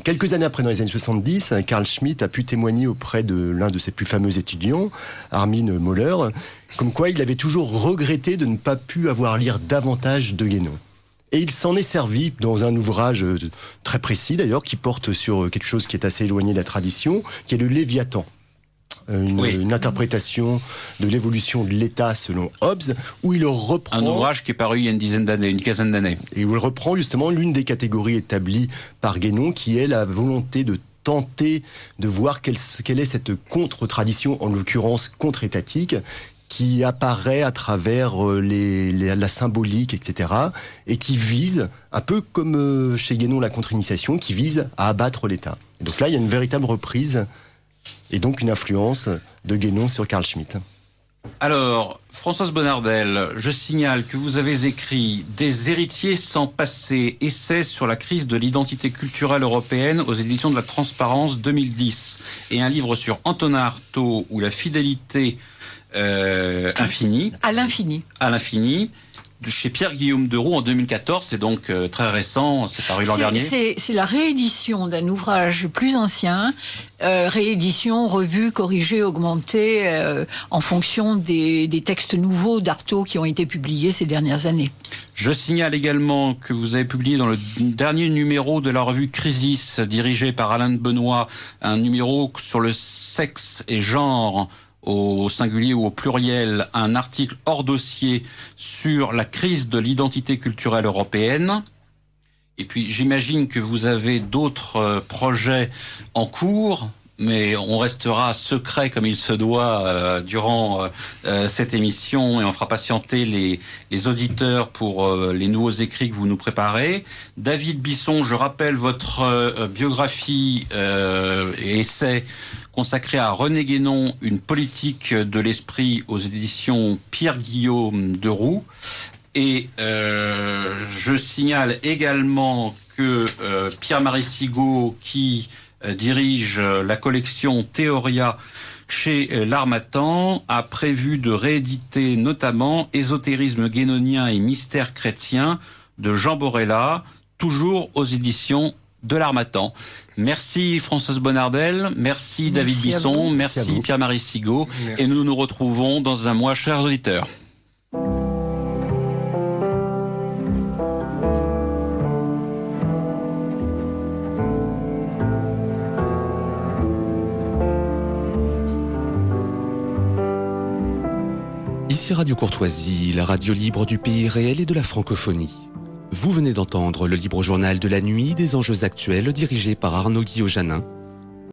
quelques années après, dans les années 70, Carl Schmitt a pu témoigner auprès de l'un de ses plus fameux étudiants, Armin Möller, comme quoi il avait toujours regretté de ne pas pu avoir lire davantage de Guénon. Et il s'en est servi dans un ouvrage très précis, d'ailleurs, qui porte sur quelque chose qui est assez éloigné de la tradition, qui est le Léviathan. Une interprétation de l'évolution de l'État selon Hobbes, où il reprend... Un ouvrage qui est paru il y a une quinzaine d'années. Et où il reprend justement l'une des catégories établies par Guénon, qui est la volonté de tenter de voir quelle est cette contre-tradition, en l'occurrence contre-étatique, qui apparaît à travers la symbolique, etc., et qui vise, un peu comme chez Guénon la contre-initiation, qui vise à abattre l'État. Et donc là, il y a une véritable reprise et donc une influence de Guénon sur Carl Schmitt. Alors, Françoise Bonnardel, je signale que vous avez écrit « Des héritiers sans passé, essai sur la crise de l'identité culturelle européenne aux éditions de la Transparence 2010 » et un livre sur Antonin Artaud ou la fidélité infinie. À l'infini. À l'infini. Chez Pierre-Guillaume Deroux en 2014, c'est donc très récent, c'est paru l'an dernier. C'est la réédition d'un ouvrage plus ancien, réédition, revue, corrigée, augmentée, en fonction des textes nouveaux d'Artaud qui ont été publiés ces dernières années. Je signale également que vous avez publié dans le dernier numéro de la revue Crisis, dirigé par Alain de Benoît, un numéro sur le sexe et genre, au singulier ou au pluriel, un article hors dossier sur la crise de l'identité culturelle européenne. Et puis j'imagine que vous avez d'autres projets en cours, mais on restera secret comme il se doit durant cette émission, et on fera patienter les auditeurs pour les nouveaux écrits que vous nous préparez. David Bisson, je rappelle votre biographie et essai consacré à René Guénon, une politique de l'esprit, aux éditions Pierre-Guillaume Deroux. Et je signale également que Pierre-Marie Sigaud, qui dirige la collection Théoria chez l'Harmattan, a prévu de rééditer notamment Ésotérisme guénonien et mystère chrétien de Jean Borella, toujours aux éditions de l'Harmattan. Merci Françoise Bonnardel, merci David Bisson, merci Pierre-Marie Sigaud, et nous nous retrouvons dans un mois, chers auditeurs. Ici Radio Courtoisie, la radio libre du pays réel et de la francophonie. Vous venez d'entendre le libre journal de la nuit des enjeux actuels dirigé par Arnaud Guillot-Janin.